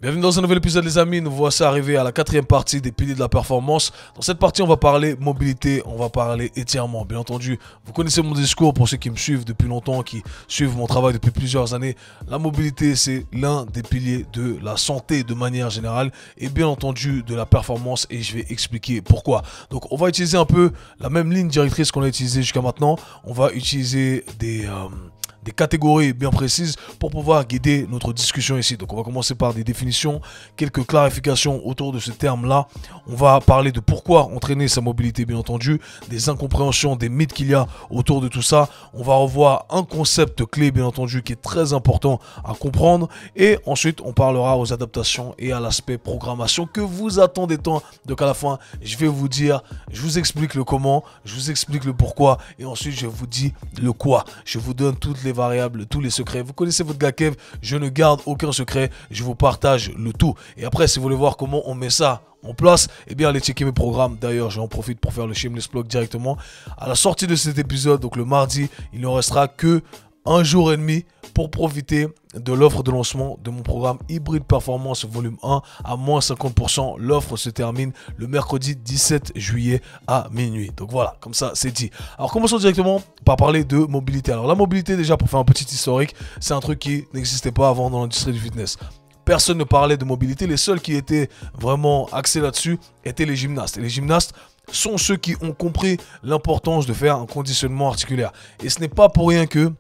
Bienvenue dans un nouvel épisode les amis, nous voici arrivés à la quatrième partie des piliers de la performance. Dans cette partie on va parler mobilité, on va parler étirement. Bien entendu, vous connaissez mon discours pour ceux qui me suivent depuis longtemps, qui suivent mon travail depuis plusieurs années. La mobilité c'est l'un des piliers de la santé de manière générale et bien entendu de la performance et je vais expliquer pourquoi. Donc on va utiliser un peu la même ligne directrice qu'on a utilisée jusqu'à maintenant. On va utiliser des catégories bien précises pour pouvoir guider notre discussion ici. Donc on va commencer par des définitions, quelques clarifications autour de ce terme-là. On va parler de pourquoi entraîner sa mobilité bien entendu, des incompréhensions, des mythes qu'il y a autour de tout ça. On va revoir un concept clé bien entendu qui est très important à comprendre et ensuite on parlera aux adaptations et à l'aspect programmation que vous attendez tant. Donc à la fin je vais vous dire, je vous explique le comment, je vous explique le pourquoi et ensuite je vous dis le quoi. Je vous donne toutes les variables, tous les secrets. Vous connaissez votre gars Kev, je ne garde aucun secret, je vous partage le tout. Et après, si vous voulez voir comment on met ça en place, eh bien allez checker mes programmes. D'ailleurs, j'en profite pour faire le shameless plug directement. À la sortie de cet épisode, donc le mardi, il ne restera que un jour et demi pour profiter de l'offre de lancement de mon programme Hybride Performance volume 1 à moins 50%. L'offre se termine le mercredi 17 juillet à minuit. Donc voilà, comme ça c'est dit. Alors commençons directement par parler de mobilité. Alors la mobilité déjà pour faire un petit historique, c'est un truc qui n'existait pas avant dans l'industrie du fitness. Personne ne parlait de mobilité, les seuls qui étaient vraiment axés là-dessus étaient les gymnastes. Et les gymnastes sont ceux qui ont compris l'importance de faire un conditionnement articulaire. Et ce n'est pas pour rien que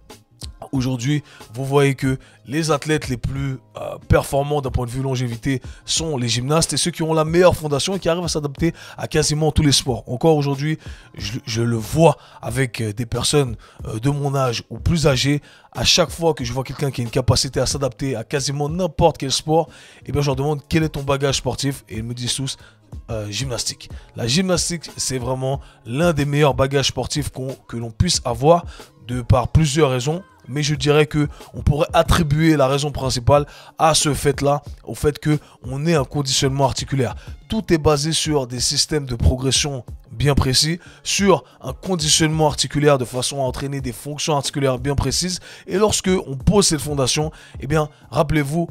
aujourd'hui, vous voyez que les athlètes les plus performants d'un point de vue longévité sont les gymnastes et ceux qui ont la meilleure fondation et qui arrivent à s'adapter à quasiment tous les sports. Encore aujourd'hui, je le vois avec des personnes de mon âge ou plus âgées. À chaque fois que je vois quelqu'un qui a une capacité à s'adapter à quasiment n'importe quel sport, et bien je leur demande quel est ton bagage sportif et ils me disent tous gymnastique. La gymnastique, c'est vraiment l'un des meilleurs bagages sportifs que l'on puisse avoir de par plusieurs raisons. Mais je dirais que on pourrait attribuer la raison principale à ce fait-là, au fait que on ait un conditionnement articulaire. Tout est basé sur des systèmes de progression bien précis, sur un conditionnement articulaire de façon à entraîner des fonctions articulaires bien précises. Et lorsque on pose cette fondation, eh bien, rappelez-vous,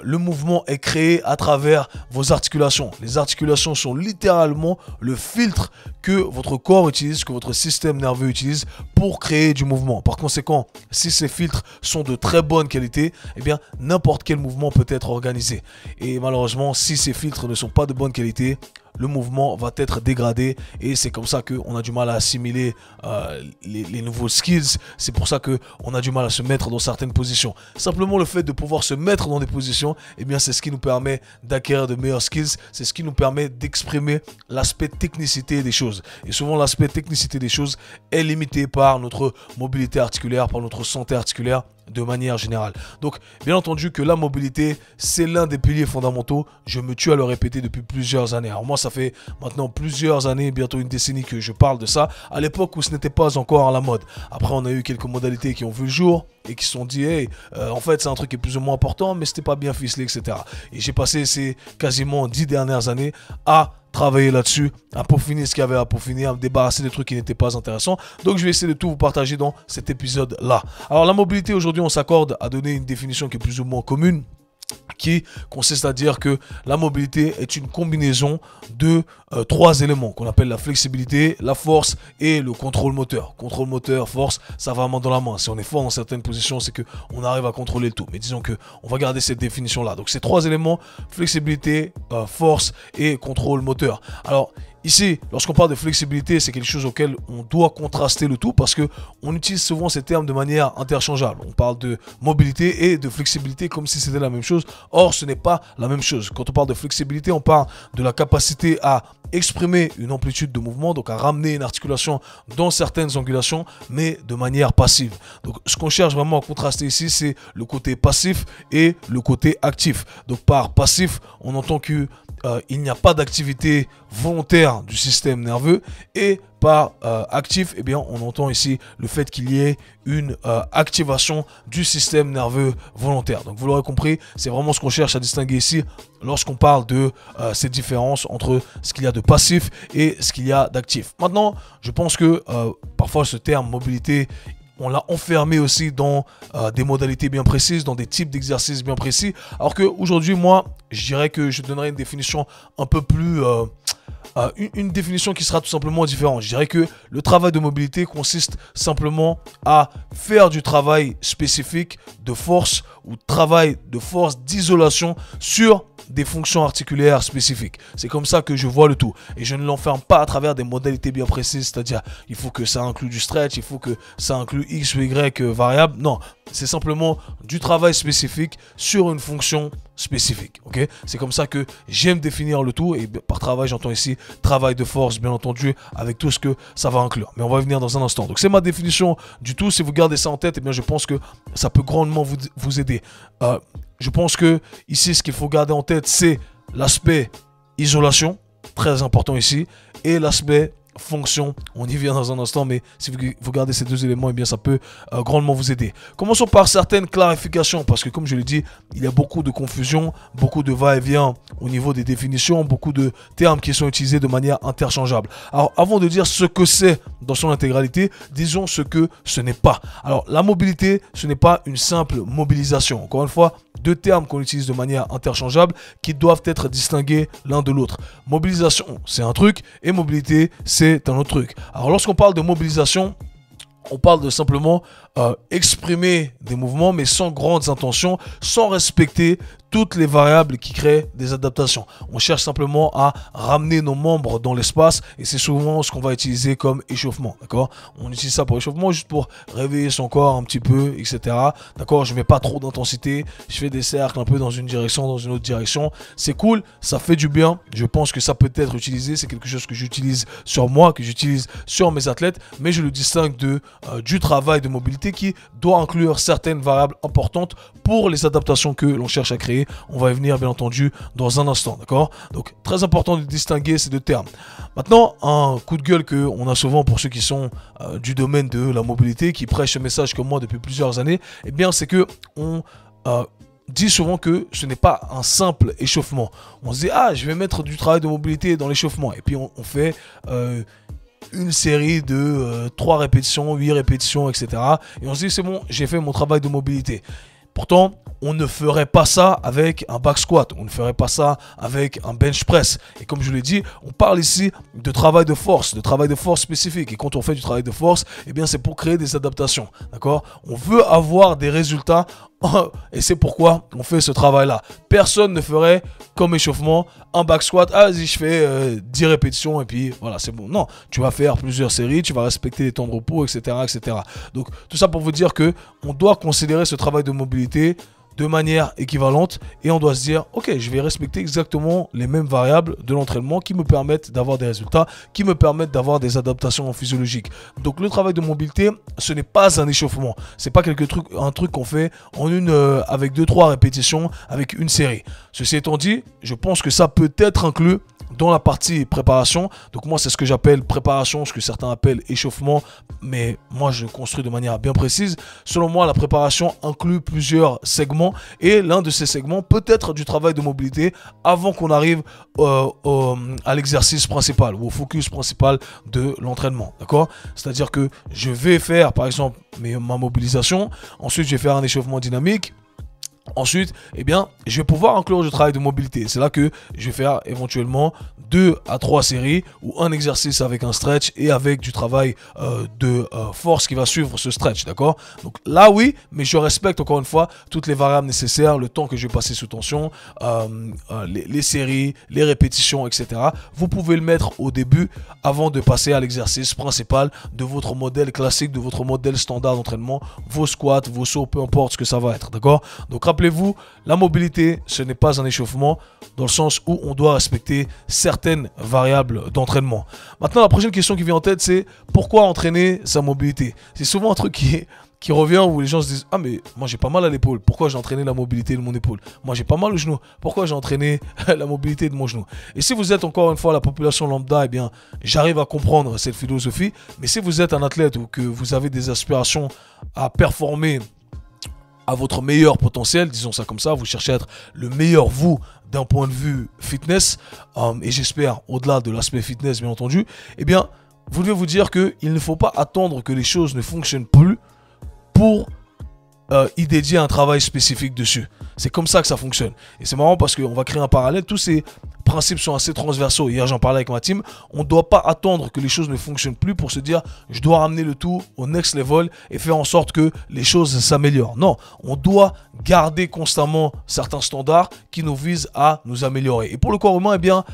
le mouvement est créé à travers vos articulations. Les articulations sont littéralement le filtre que votre corps utilise, que votre système nerveux utilise pour créer du mouvement. Par conséquent, si ces filtres sont de très bonne qualité, eh bien n'importe quel mouvement peut être organisé. Et malheureusement, si ces filtres ne sont pas de bonne qualité, le mouvement va être dégradé et c'est comme ça qu'on a du mal à assimiler les nouveaux skills. C'est pour ça qu'on a du mal à se mettre dans certaines positions. Simplement le fait de pouvoir se mettre dans des positions, eh bien c'est ce qui nous permet d'acquérir de meilleurs skills. C'est ce qui nous permet d'exprimer l'aspect technicité des choses. Et souvent l'aspect technicité des choses est limité par notre mobilité articulaire, par notre santé articulaire de manière générale. Donc bien entendu que la mobilité c'est l'un des piliers fondamentaux, je me tue à le répéter depuis plusieurs années. Alors moi ça fait maintenant plusieurs années, bientôt une décennie que je parle de ça, à l'époque où ce n'était pas encore à la mode. Après on a eu quelques modalités qui ont vu le jour et qui se sont dit hey, en fait c'est un truc qui est plus ou moins important mais c'était pas bien ficelé, etc. Et j'ai passé ces quasiment 10 dernières années à travailler là-dessus, à peaufiner ce qu'il y avait à peaufiner, à me débarrasser des trucs qui n'étaient pas intéressants. Donc je vais essayer de tout vous partager dans cet épisode-là. Alors la mobilité, aujourd'hui on s'accorde à donner une définition qui est plus ou moins commune, qui consiste à dire que la mobilité est une combinaison de trois éléments qu'on appelle la flexibilité, la force et le contrôle moteur. Contrôle moteur, force, ça va main dans la main. Si on est fort dans certaines positions, c'est qu'on arrive à contrôler le tout. Mais disons qu'on va garder cette définition-là. Donc ces trois éléments, flexibilité, force et contrôle moteur. Alors ici, lorsqu'on parle de flexibilité, c'est quelque chose auquel on doit contraster le tout parce qu'on utilise souvent ces termes de manière interchangeable. On parle de mobilité et de flexibilité comme si c'était la même chose. Or, ce n'est pas la même chose. Quand on parle de flexibilité, on parle de la capacité à exprimer une amplitude de mouvement, donc à ramener une articulation dans certaines angulations, mais de manière passive. Donc ce qu'on cherche vraiment à contraster ici, c'est le côté passif et le côté actif. Donc par passif, on entend que il n'y a pas d'activité volontaire du système nerveux et par actif, eh bien, on entend ici le fait qu'il y ait une activation du système nerveux volontaire. Donc vous l'aurez compris, c'est vraiment ce qu'on cherche à distinguer ici lorsqu'on parle de cette différence entre ce qu'il y a de passif et ce qu'il y a d'actif. Maintenant, je pense que parfois ce terme mobilité, on l'a enfermé aussi dans des modalités bien précises, dans des types d'exercices bien précis. Alors qu'aujourd'hui, moi, je dirais que je donnerai une définition un peu plus... une définition qui sera tout simplement différente. Je dirais que le travail de mobilité consiste simplement à faire du travail spécifique de force ou travail de force d'isolation sur des fonctions articulaires spécifiques. C'est comme ça que je vois le tout. Et je ne l'enferme pas à travers des modalités bien précises, c'est-à-dire il faut que ça inclue du stretch, il faut que ça inclue X ou Y variable. Non, c'est simplement du travail spécifique sur une fonction spécifique. Ok, c'est comme ça que j'aime définir le tout. Et par travail, j'entends ici travail de force, bien entendu, avec tout ce que ça va inclure. Mais on va y venir dans un instant. Donc c'est ma définition du tout. Si vous gardez ça en tête, eh bien je pense que ça peut grandement vous aider. Je pense que ici, ce qu'il faut garder en tête, c'est l'aspect isolation, très important ici, et l'aspect fonction. On y vient dans un instant, mais si vous gardez ces deux éléments, eh bien ça peut grandement vous aider. Commençons par certaines clarifications, parce que comme je l'ai dit, il y a beaucoup de confusion, beaucoup de va-et-vient au niveau des définitions, beaucoup de termes qui sont utilisés de manière interchangeable. Alors, avant de dire ce que c'est dans son intégralité, disons ce que ce n'est pas. Alors, la mobilité, ce n'est pas une simple mobilisation. Encore une fois, deux termes qu'on utilise de manière interchangeable qui doivent être distingués l'un de l'autre. Mobilisation, c'est un truc, et mobilité, c'est un autre truc. Alors, lorsqu'on parle de mobilisation, on parle de simplement exprimer des mouvements, mais sans grandes intentions, sans respecter toutes les variables qui créent des adaptations. On cherche simplement à ramener nos membres dans l'espace, et c'est souvent ce qu'on va utiliser comme échauffement, d'accord? On utilise ça pour échauffement, juste pour réveiller son corps un petit peu, etc. D'accord? Je mets pas trop d'intensité, je fais des cercles un peu dans une direction, dans une autre direction. C'est cool, ça fait du bien. Je pense que ça peut être utilisé, c'est quelque chose que j'utilise sur moi, que j'utilise sur mes athlètes, mais je le distingue du travail de mobilité qui doit inclure certaines variables importantes pour les adaptations que l'on cherche à créer. On va y venir bien entendu dans un instant, d'accord? Donc très important de distinguer ces deux termes. Maintenant, un coup de gueule qu'on a souvent pour ceux qui sont du domaine de la mobilité, qui prêchent ce message comme moi depuis plusieurs années, eh bien c'est que on dit souvent que ce n'est pas un simple échauffement. On se dit, ah, je vais mettre du travail de mobilité dans l'échauffement, et puis on fait une série de 3 répétitions, 8 répétitions, etc. Et on se dit, c'est bon, j'ai fait mon travail de mobilité. Pourtant, on ne ferait pas ça avec un back squat, on ne ferait pas ça avec un bench press. Et comme je l'ai dit, on parle ici de travail de force spécifique. Et quand on fait du travail de force, eh bien c'est pour créer des adaptations, d'accord? On veut avoir des résultats et c'est pourquoi on fait ce travail-là. Personne ne ferait comme échauffement un back squat, ah vas-y je fais 10 répétitions et puis voilà c'est bon. Non, tu vas faire plusieurs séries, tu vas respecter les temps de repos, etc., etc. Donc tout ça pour vous dire que on doit considérer ce travail de mobilité de manière équivalente et on doit se dire ok, je vais respecter exactement les mêmes variables de l'entraînement qui me permettent d'avoir des résultats, qui me permettent d'avoir des adaptations physiologiques. Donc le travail de mobilité, ce n'est pas un échauffement, c'est pas un truc qu'on fait en avec 2-3 répétitions avec une série. Ceci étant dit, je pense que ça peut être inclus dans la partie préparation. Donc moi c'est ce que j'appelle préparation, ce que certains appellent échauffement, mais moi je construis de manière bien précise. Selon moi la préparation inclut plusieurs segments et l'un de ces segments peut être du travail de mobilité avant qu'on arrive à l'exercice principal ou au focus principal de l'entraînement, d'accord? C'est-à-dire que je vais faire par exemple ma mobilisation, ensuite je vais faire un échauffement dynamique. Ensuite, eh bien, je vais pouvoir inclure du travail de mobilité. C'est là que je vais faire éventuellement 2 à 3 séries ou un exercice avec un stretch et avec du travail de force qui va suivre ce stretch, d'accord? Donc là, oui, mais je respecte encore une fois toutes les variables nécessaires, le temps que je vais passer sous tension, les séries, les répétitions, etc. Vous pouvez le mettre au début avant de passer à l'exercice principal de votre modèle classique, de votre modèle standard d'entraînement, vos squats, vos sauts, peu importe ce que ça va être, d'accord? Donc rappelez-vous, la mobilité, ce n'est pas un échauffement dans le sens où on doit respecter certaines variables d'entraînement. Maintenant, la prochaine question qui vient en tête, c'est pourquoi entraîner sa mobilité? C'est souvent un truc qui revient où les gens se disent « Ah mais moi j'ai pas mal à l'épaule, pourquoi j'ai entraîné la mobilité de mon épaule? Moi j'ai pas mal au genou, pourquoi j'ai entraîné la mobilité de mon genou ?» Et si vous êtes encore une fois la population lambda, eh bien j'arrive à comprendre cette philosophie. Mais si vous êtes un athlète ou que vous avez des aspirations à performer à votre meilleur potentiel, disons ça comme ça, vous cherchez à être le meilleur vous d'un point de vue fitness, et j'espère au-delà de l'aspect fitness bien entendu, eh bien vous devez vous dire qu'il ne faut pas attendre que les choses ne fonctionnent plus pour y dédier un travail spécifique dessus. C'est comme ça que ça fonctionne. Et c'est marrant parce qu'on va créer un parallèle. Tous ces principes sont assez transversaux. Hier, j'en parlais avec ma team. On ne doit pas attendre que les choses ne fonctionnent plus pour se dire je dois ramener le tout au next level et faire en sorte que les choses s'améliorent. Non, on doit garder constamment certains standards qui nous visent à nous améliorer. Et pour le corps humain, eh bien,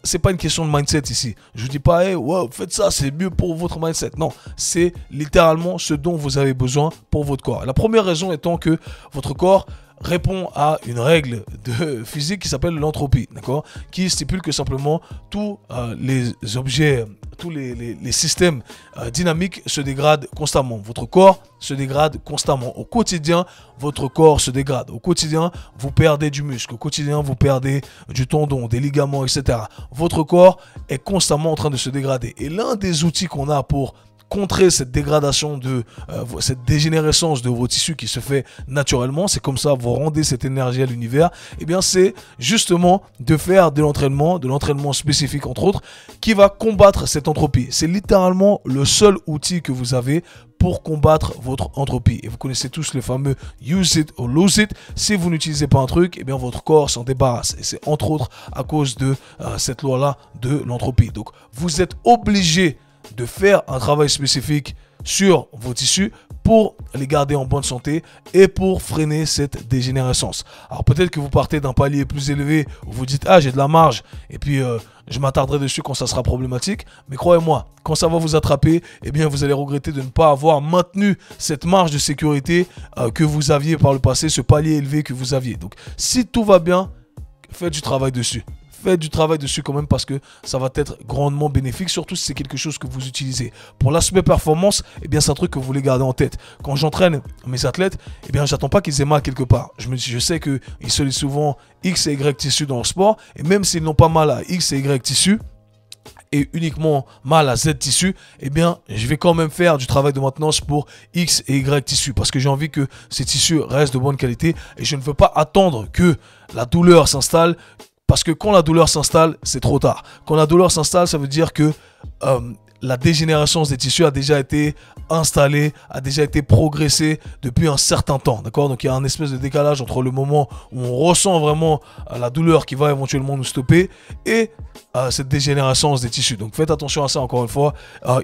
c'est pas une question de mindset ici. Je vous dis pas, hey, wow, faites ça, c'est mieux pour votre mindset. Non, c'est littéralement ce dont vous avez besoin pour votre corps. La première raison étant que votre corps répond à une règle de physique qui s'appelle l'entropie, d'accord, qui stipule que simplement tous les objets, tous les systèmes dynamiques se dégradent constamment. Votre corps se dégrade constamment. Au quotidien, votre corps se dégrade. Au quotidien, vous perdez du muscle. Au quotidien, vous perdez du tendon, des ligaments, etc. Votre corps est constamment en train de se dégrader. Et l'un des outils qu'on a pour contrer cette dégradation, cette dégénérescence de vos tissus qui se fait naturellement, c'est comme ça vous rendez cette énergie à l'univers, et bien c'est justement de faire de l'entraînement spécifique entre autres, qui va combattre cette entropie. C'est littéralement le seul outil que vous avez pour combattre votre entropie. Et vous connaissez tous le fameux use it or lose it. Si vous n'utilisez pas un truc, et bien votre corps s'en débarrasse. Et c'est entre autres à cause de cette loi-là de l'entropie. Donc vous êtes obligé de faire un travail spécifique sur vos tissus pour les garder en bonne santé et pour freiner cette dégénérescence. Alors peut-être que vous partez d'un palier plus élevé où vous dites « Ah, j'ai de la marge et puis je m'attarderai dessus quand ça sera problématique. » Mais croyez-moi, quand ça va vous attraper, eh bien vous allez regretter de ne pas avoir maintenu cette marge de sécurité que vous aviez par le passé, ce palier élevé que vous aviez. Donc si tout va bien, faites du travail dessus. Faites du travail dessus quand même parce que ça va être grandement bénéfique, surtout si c'est quelque chose que vous utilisez. Pour l'aspect performance, eh bien c'est un truc que vous voulez garder en tête. Quand j'entraîne mes athlètes, eh bien j'attends pas qu'ils aient mal quelque part. Je sais qu'ils se lisent souvent X et Y tissus dans le sport, et même s'ils n'ont pas mal à X et Y tissus, et uniquement mal à Z tissu, eh bien, je vais quand même faire du travail de maintenance pour X et Y tissus parce que j'ai envie que ces tissus restent de bonne qualité et je ne veux pas attendre que la douleur s'installe. Parce que quand la douleur s'installe, c'est trop tard. Quand la douleur s'installe, ça veut dire que la dégénérescence des tissus a déjà été installée, a déjà été progressée depuis un certain temps. D'accord? Donc il y a un espèce de décalage entre le moment où on ressent vraiment la douleur qui va éventuellement nous stopper et cette dégénérescence des tissus. Donc faites attention à ça encore une fois.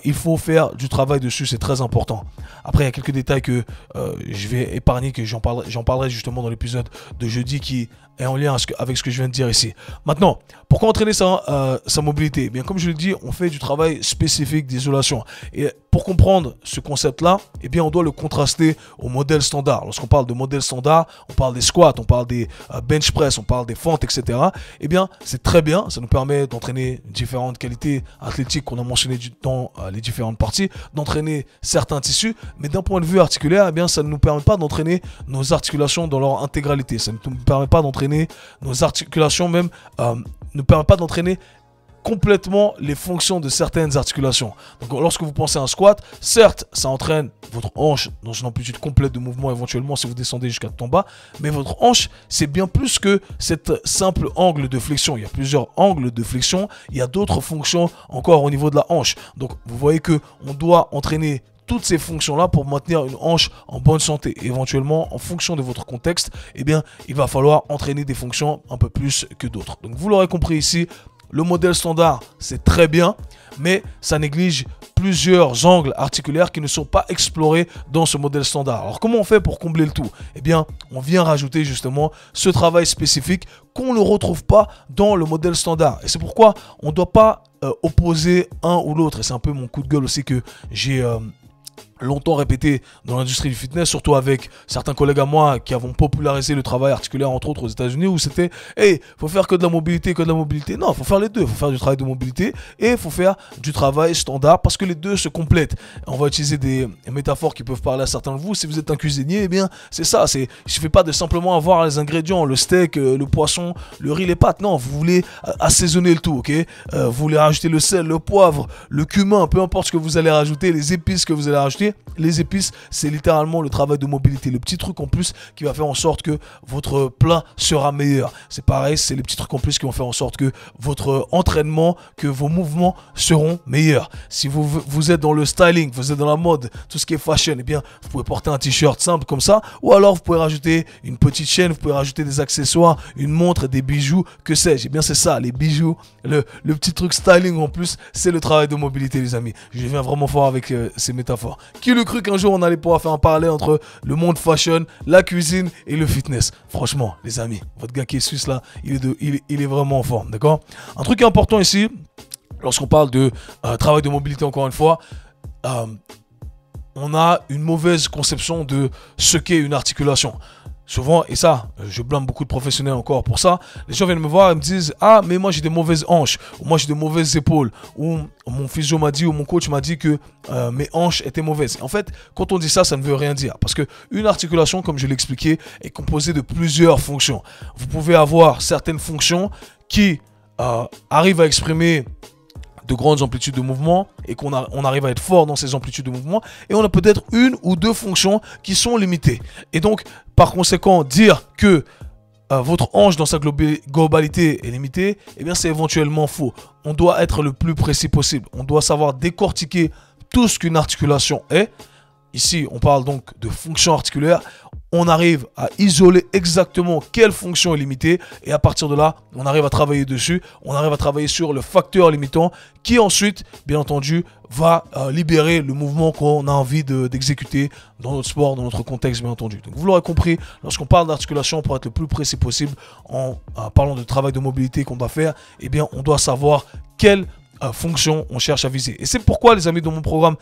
Il faut faire du travail dessus, c'est très important. Après, il y a quelques détails que je vais épargner, que j'en parlerai justement dans l'épisode de jeudi qui est en lien avec ce que je viens de dire ici. Maintenant, pourquoi entraîner sa mobilité? Eh bien, comme je l'ai dit, on fait du travail spécifique d'isolation. Et pour comprendre ce concept-là, eh bien, on doit le contraster au modèle standard. Lorsqu'on parle de modèle standard, on parle des squats, on parle des bench press, on parle des fentes, etc. Eh bien, c'est très bien. Ça nous permet d'entraîner différentes qualités athlétiques qu'on a mentionnées dans les différentes parties, d'entraîner certains tissus. Mais d'un point de vue articulaire, eh bien, ça ne nous permet pas d'entraîner nos articulations dans leur intégralité. Ça ne nous permet pas d'entraîner nos articulations, même ne permet pas d'entraîner complètement les fonctions de certaines articulations. Donc lorsque vous pensez à un squat, certes ça entraîne votre hanche dans une amplitude complète de mouvement éventuellement si vous descendez jusqu'à tout en bas, mais votre hanche c'est bien plus que cette simple angle de flexion. Il y a plusieurs angles de flexion, il y a d'autres fonctions encore au niveau de la hanche. Donc vous voyez que on doit entraîner toutes ces fonctions-là pour maintenir une hanche en bonne santé. Et éventuellement, en fonction de votre contexte, eh bien, il va falloir entraîner des fonctions un peu plus que d'autres. Donc, vous l'aurez compris ici, le modèle standard, c'est très bien, mais ça néglige plusieurs angles articulaires qui ne sont pas explorés dans ce modèle standard. Alors, comment on fait pour combler le tout? Eh bien, on vient rajouter justement ce travail spécifique qu'on ne retrouve pas dans le modèle standard. Et c'est pourquoi on ne doit pas opposer un ou l'autre. Et c'est un peu mon coup de gueule aussi que j'ai longtemps répété dans l'industrie du fitness, surtout avec certains collègues à moi qui avons popularisé le travail articulaire entre autres aux États-Unis, où c'était hey, faut faire que de la mobilité, que de la mobilité. Non, faut faire les deux, faut faire du travail de mobilité et faut faire du travail standard parce que les deux se complètent. On va utiliser des métaphores qui peuvent parler à certains de vous. Si vous êtes un cuisinier, eh bien c'est ça, il suffit pas de simplement avoir les ingrédients, le steak, le poisson, le riz, les pâtes. Non, vous voulez assaisonner le tout, ok? Vous voulez rajouter le sel, le poivre, le cumin, peu importe ce que vous allez rajouter, les épices que vous allez rajouter. expliqué, les épices, c'est littéralement le travail de mobilité. Le petit truc en plus qui va faire en sorte que votre plat sera meilleur. C'est pareil, c'est les petits trucs en plus qui vont faire en sorte que votre entraînement, que vos mouvements seront meilleurs. Si vous êtes dans le styling, vous êtes dans la mode, tout ce qui est fashion, eh bien, vous pouvez porter un t-shirt simple comme ça, ou alors vous pouvez rajouter une petite chaîne, vous pouvez rajouter des accessoires, une montre, des bijoux, que sais-je. Eh bien, c'est ça, les bijoux, le petit truc styling en plus, c'est le travail de mobilité, les amis. Je viens vraiment fort avec ces métaphores. Qui le cru qu'un jour on allait pouvoir faire un parallèle entre le monde fashion, la cuisine et le fitness. Franchement, les amis, votre gars qui est suisse là, il est vraiment en forme, d'accord? Un truc important ici, lorsqu'on parle de travail de mobilité, encore une fois, on a une mauvaise conception de ce qu'est une articulation. Souvent, et ça, je blâme beaucoup de professionnels encore pour ça, les gens viennent me voir et me disent « Ah, mais moi j'ai des mauvaises hanches » ou « Moi j'ai des mauvaises épaules » ou « Mon physio m'a dit » ou « Mon coach m'a dit que mes hanches étaient mauvaises ». En fait, quand on dit ça, ça ne veut rien dire. Parce qu'une articulation, comme je l'ai expliqué, est composée de plusieurs fonctions. Vous pouvez avoir certaines fonctions qui arrivent à exprimer de grandes amplitudes de mouvement et qu'on arrive à être fort dans ces amplitudes de mouvement, et on a peut-être une ou deux fonctions qui sont limitées. Et donc, par conséquent, dire que votre hanche dans sa globalité est limitée, eh bien c'est éventuellement faux. On doit être le plus précis possible. On doit savoir décortiquer tout ce qu'une articulation est. Ici, on parle donc de fonction articulaire. On arrive à isoler exactement quelle fonction est limitée, et à partir de là, on arrive à travailler dessus. On arrive à travailler sur le facteur limitant qui ensuite, bien entendu, va libérer le mouvement qu'on a envie d'exécuter dans notre sport, dans notre contexte, bien entendu. Donc vous l'aurez compris, lorsqu'on parle d'articulation, pour être le plus précis possible en parlant de travail de mobilité qu'on doit faire, eh bien on doit savoir quelle fonction on cherche à viser. Et c'est pourquoi, les amis, dans mon programme,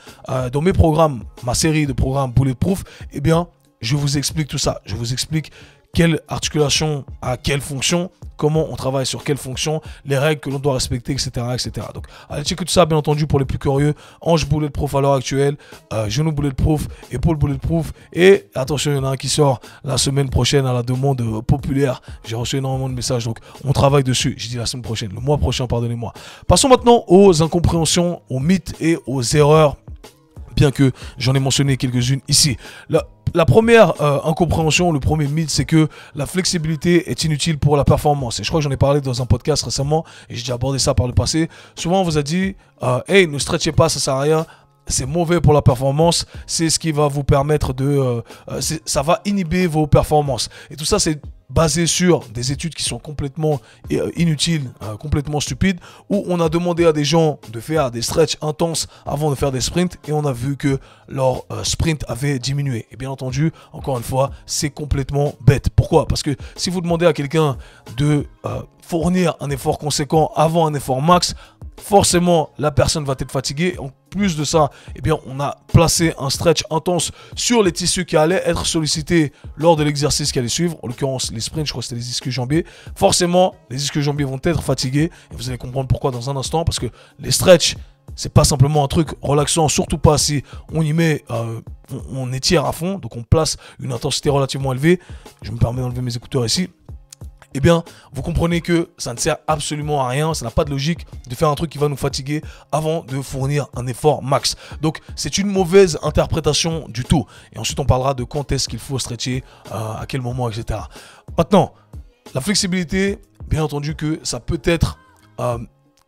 dans mes programmes, ma série de programmes Bulletproof, eh bien je vous explique tout ça. Je vous explique quelle articulation a quelle fonction, comment on travaille sur quelle fonction, les règles que l'on doit respecter, etc., etc. Donc, allez checker tout ça, bien entendu, pour les plus curieux. Hanche Bulletproof à l'heure actuelle, genou Bulletproof, épaule Bulletproof, et attention, il y en a un qui sort la semaine prochaine à la demande populaire. J'ai reçu énormément de messages, donc on travaille dessus. J'ai dit la semaine prochaine, le mois prochain, pardonnez-moi. Passons maintenant aux incompréhensions, aux mythes et aux erreurs, bien que j'en ai mentionné quelques-unes ici. La première incompréhension, le premier mythe, c'est que la flexibilité est inutile pour la performance. Et je crois que j'en ai parlé dans un podcast récemment, et j'ai déjà abordé ça par le passé. Souvent, on vous a dit hey, ne stretchez pas, ça sert à rien. C'est mauvais pour la performance. C'est ce qui va vous permettre de... ça va inhiber vos performances. Et tout ça, c'est basé sur des études qui sont complètement inutiles, complètement stupides, où on a demandé à des gens de faire des stretches intenses avant de faire des sprints, et on a vu que leur sprint avait diminué. Et bien entendu, encore une fois, c'est complètement bête. Pourquoi? Parce que si vous demandez à quelqu'un de fournir un effort conséquent avant un effort max, forcément la personne va être fatiguée. En plus de ça, eh bien, on a placé un stretch intense sur les tissus qui allaient être sollicités lors de l'exercice qui allait suivre. En l'occurrence, les sprints, je crois que c'était les ischio-jambiers. Forcément, les ischio-jambiers vont être fatigués, et vous allez comprendre pourquoi dans un instant. Parce que les stretch, c'est pas simplement un truc relaxant, surtout pas si on y met, on étire à fond, donc on place une intensité relativement élevée. Je me permets d'enlever mes écouteurs ici. Eh bien, vous comprenez que ça ne sert absolument à rien, ça n'a pas de logique de faire un truc qui va nous fatiguer avant de fournir un effort max. Donc, c'est une mauvaise interprétation du tout. Et ensuite, on parlera de quand est-ce qu'il faut stretcher, à quel moment, etc. Maintenant, la flexibilité, bien entendu que ça peut être...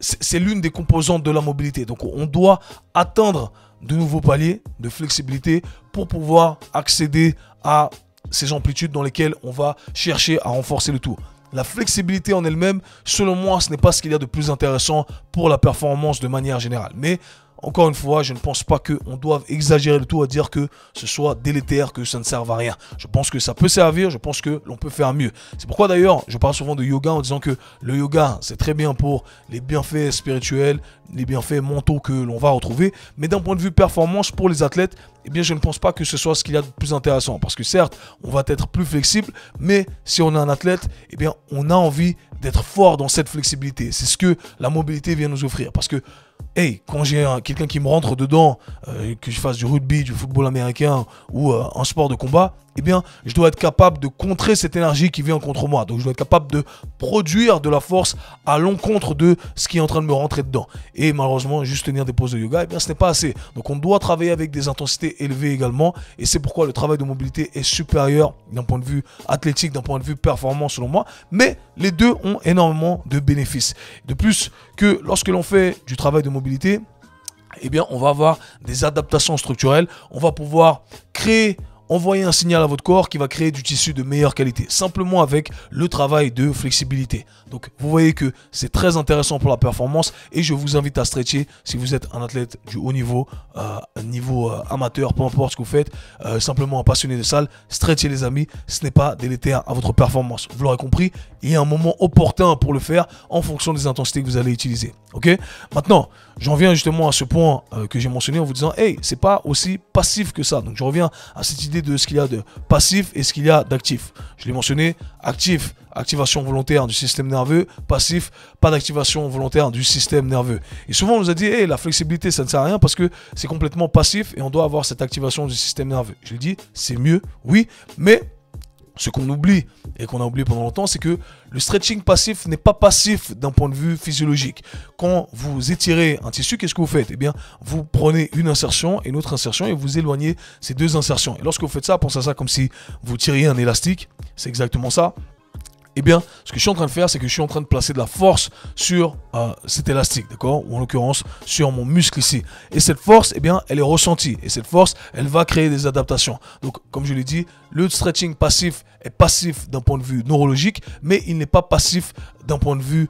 c'est l'une des composantes de la mobilité. Donc, on doit atteindre de nouveaux paliers de flexibilité pour pouvoir accéder à ces amplitudes dans lesquelles on va chercher à renforcer le tout. La flexibilité en elle-même, selon moi, ce n'est pas ce qu'il y a de plus intéressant pour la performance de manière générale. Mais encore une fois, je ne pense pas qu'on doive exagérer le tout à dire que ce soit délétère, que ça ne serve à rien. Je pense que ça peut servir, je pense que l'on peut faire mieux. C'est pourquoi d'ailleurs, je parle souvent de yoga en disant que le yoga, c'est très bien pour les bienfaits spirituels, les bienfaits mentaux que l'on va retrouver. Mais d'un point de vue performance pour les athlètes, eh bien, je ne pense pas que ce soit ce qu'il y a de plus intéressant. Parce que certes, on va être plus flexible, mais si on est un athlète, eh bien, on a envie d'être fort dans cette flexibilité. C'est ce que la mobilité vient nous offrir. Parce que, hey, quand j'ai quelqu'un qui me rentre dedans, que je fasse du rugby, du football américain ou un sport de combat, eh bien, je dois être capable de contrer cette énergie qui vient contre moi. Donc, je dois être capable de produire de la force à l'encontre de ce qui est en train de me rentrer dedans. Et malheureusement, juste tenir des poses de yoga, eh bien, ce n'est pas assez. Donc, on doit travailler avec des intensités élevées également. Et c'est pourquoi le travail de mobilité est supérieur d'un point de vue athlétique, d'un point de vue performance selon moi. Mais les deux ont énormément de bénéfices. De plus que lorsque l'on fait du travail de mobilité, eh bien, on va avoir des adaptations structurelles. On va pouvoir envoyer un signal à votre corps qui va créer du tissu de meilleure qualité, simplement avec le travail de flexibilité. Donc, vous voyez que c'est très intéressant pour la performance et je vous invite à stretcher si vous êtes un athlète du haut niveau, amateur, peu importe ce que vous faites, simplement un passionné de salle. Stretcher, les amis, ce n'est pas délétère à votre performance. Vous l'aurez compris, il y a un moment opportun pour le faire en fonction des intensités que vous allez utiliser. Ok? Maintenant, j'en viens justement à ce point que j'ai mentionné en vous disant, hey, c'est pas aussi passif que ça. Donc, je reviens à cette idée de ce qu'il y a de passif et ce qu'il y a d'actif. Je l'ai mentionné, actif, activation volontaire du système nerveux, passif, pas d'activation volontaire du système nerveux. Et souvent on nous a dit, hey, la flexibilité ça ne sert à rien parce que c'est complètement passif et on doit avoir cette activation du système nerveux. Je l'ai dit, c'est mieux, oui, mais ce qu'on oublie et qu'on a oublié pendant longtemps, c'est que le stretching passif n'est pas passif d'un point de vue physiologique. Quand vous étirez un tissu, qu'est-ce que vous faites? Eh bien, vous prenez une insertion et une autre insertion et vous éloignez ces deux insertions. Et lorsque vous faites ça, pensez à ça comme si vous tiriez un élastique. C'est exactement ça. Eh bien, ce que je suis en train de faire, c'est que je suis en train de placer de la force sur cet élastique, d'accord? Ou en l'occurrence, sur mon muscle ici. Et cette force, eh bien, elle est ressentie. Et cette force, elle va créer des adaptations. Donc, comme je l'ai dit, le stretching passif est passif d'un point de vue neurologique, mais il n'est pas passif d'un point de vue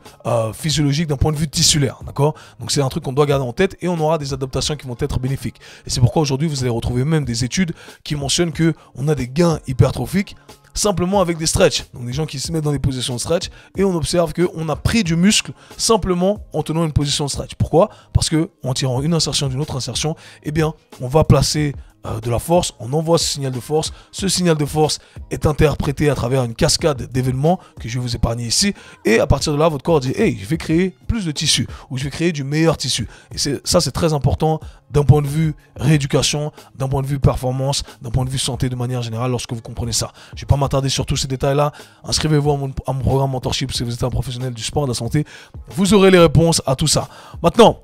physiologique, d'un point de vue tissulaire, d'accord? Donc, c'est un truc qu'on doit garder en tête et on aura des adaptations qui vont être bénéfiques. Et c'est pourquoi aujourd'hui, vous allez retrouver même des études qui mentionnent qu'on a des gains hypertrophiques simplement avec des stretch. Donc des gens qui se mettent dans des positions de stretch et on observe qu'on a pris du muscle simplement en tenant une position de stretch. Pourquoi? Parce que en tirant une insertion d'une autre insertion, eh bien, on va placer de la force, on envoie ce signal de force. Ce signal de force est interprété à travers une cascade d'événements que je vais vous épargner ici. Et à partir de là, votre corps dit, hey, je vais créer plus de tissu ou je vais créer du meilleur tissu. Et ça, c'est très important d'un point de vue rééducation, d'un point de vue performance, d'un point de vue santé de manière générale lorsque vous comprenez ça. Je ne vais pas m'attarder sur tous ces détails-là. Inscrivez-vous à mon programme Mentorship si vous êtes un professionnel du sport et de la santé. Vous aurez les réponses à tout ça. Maintenant,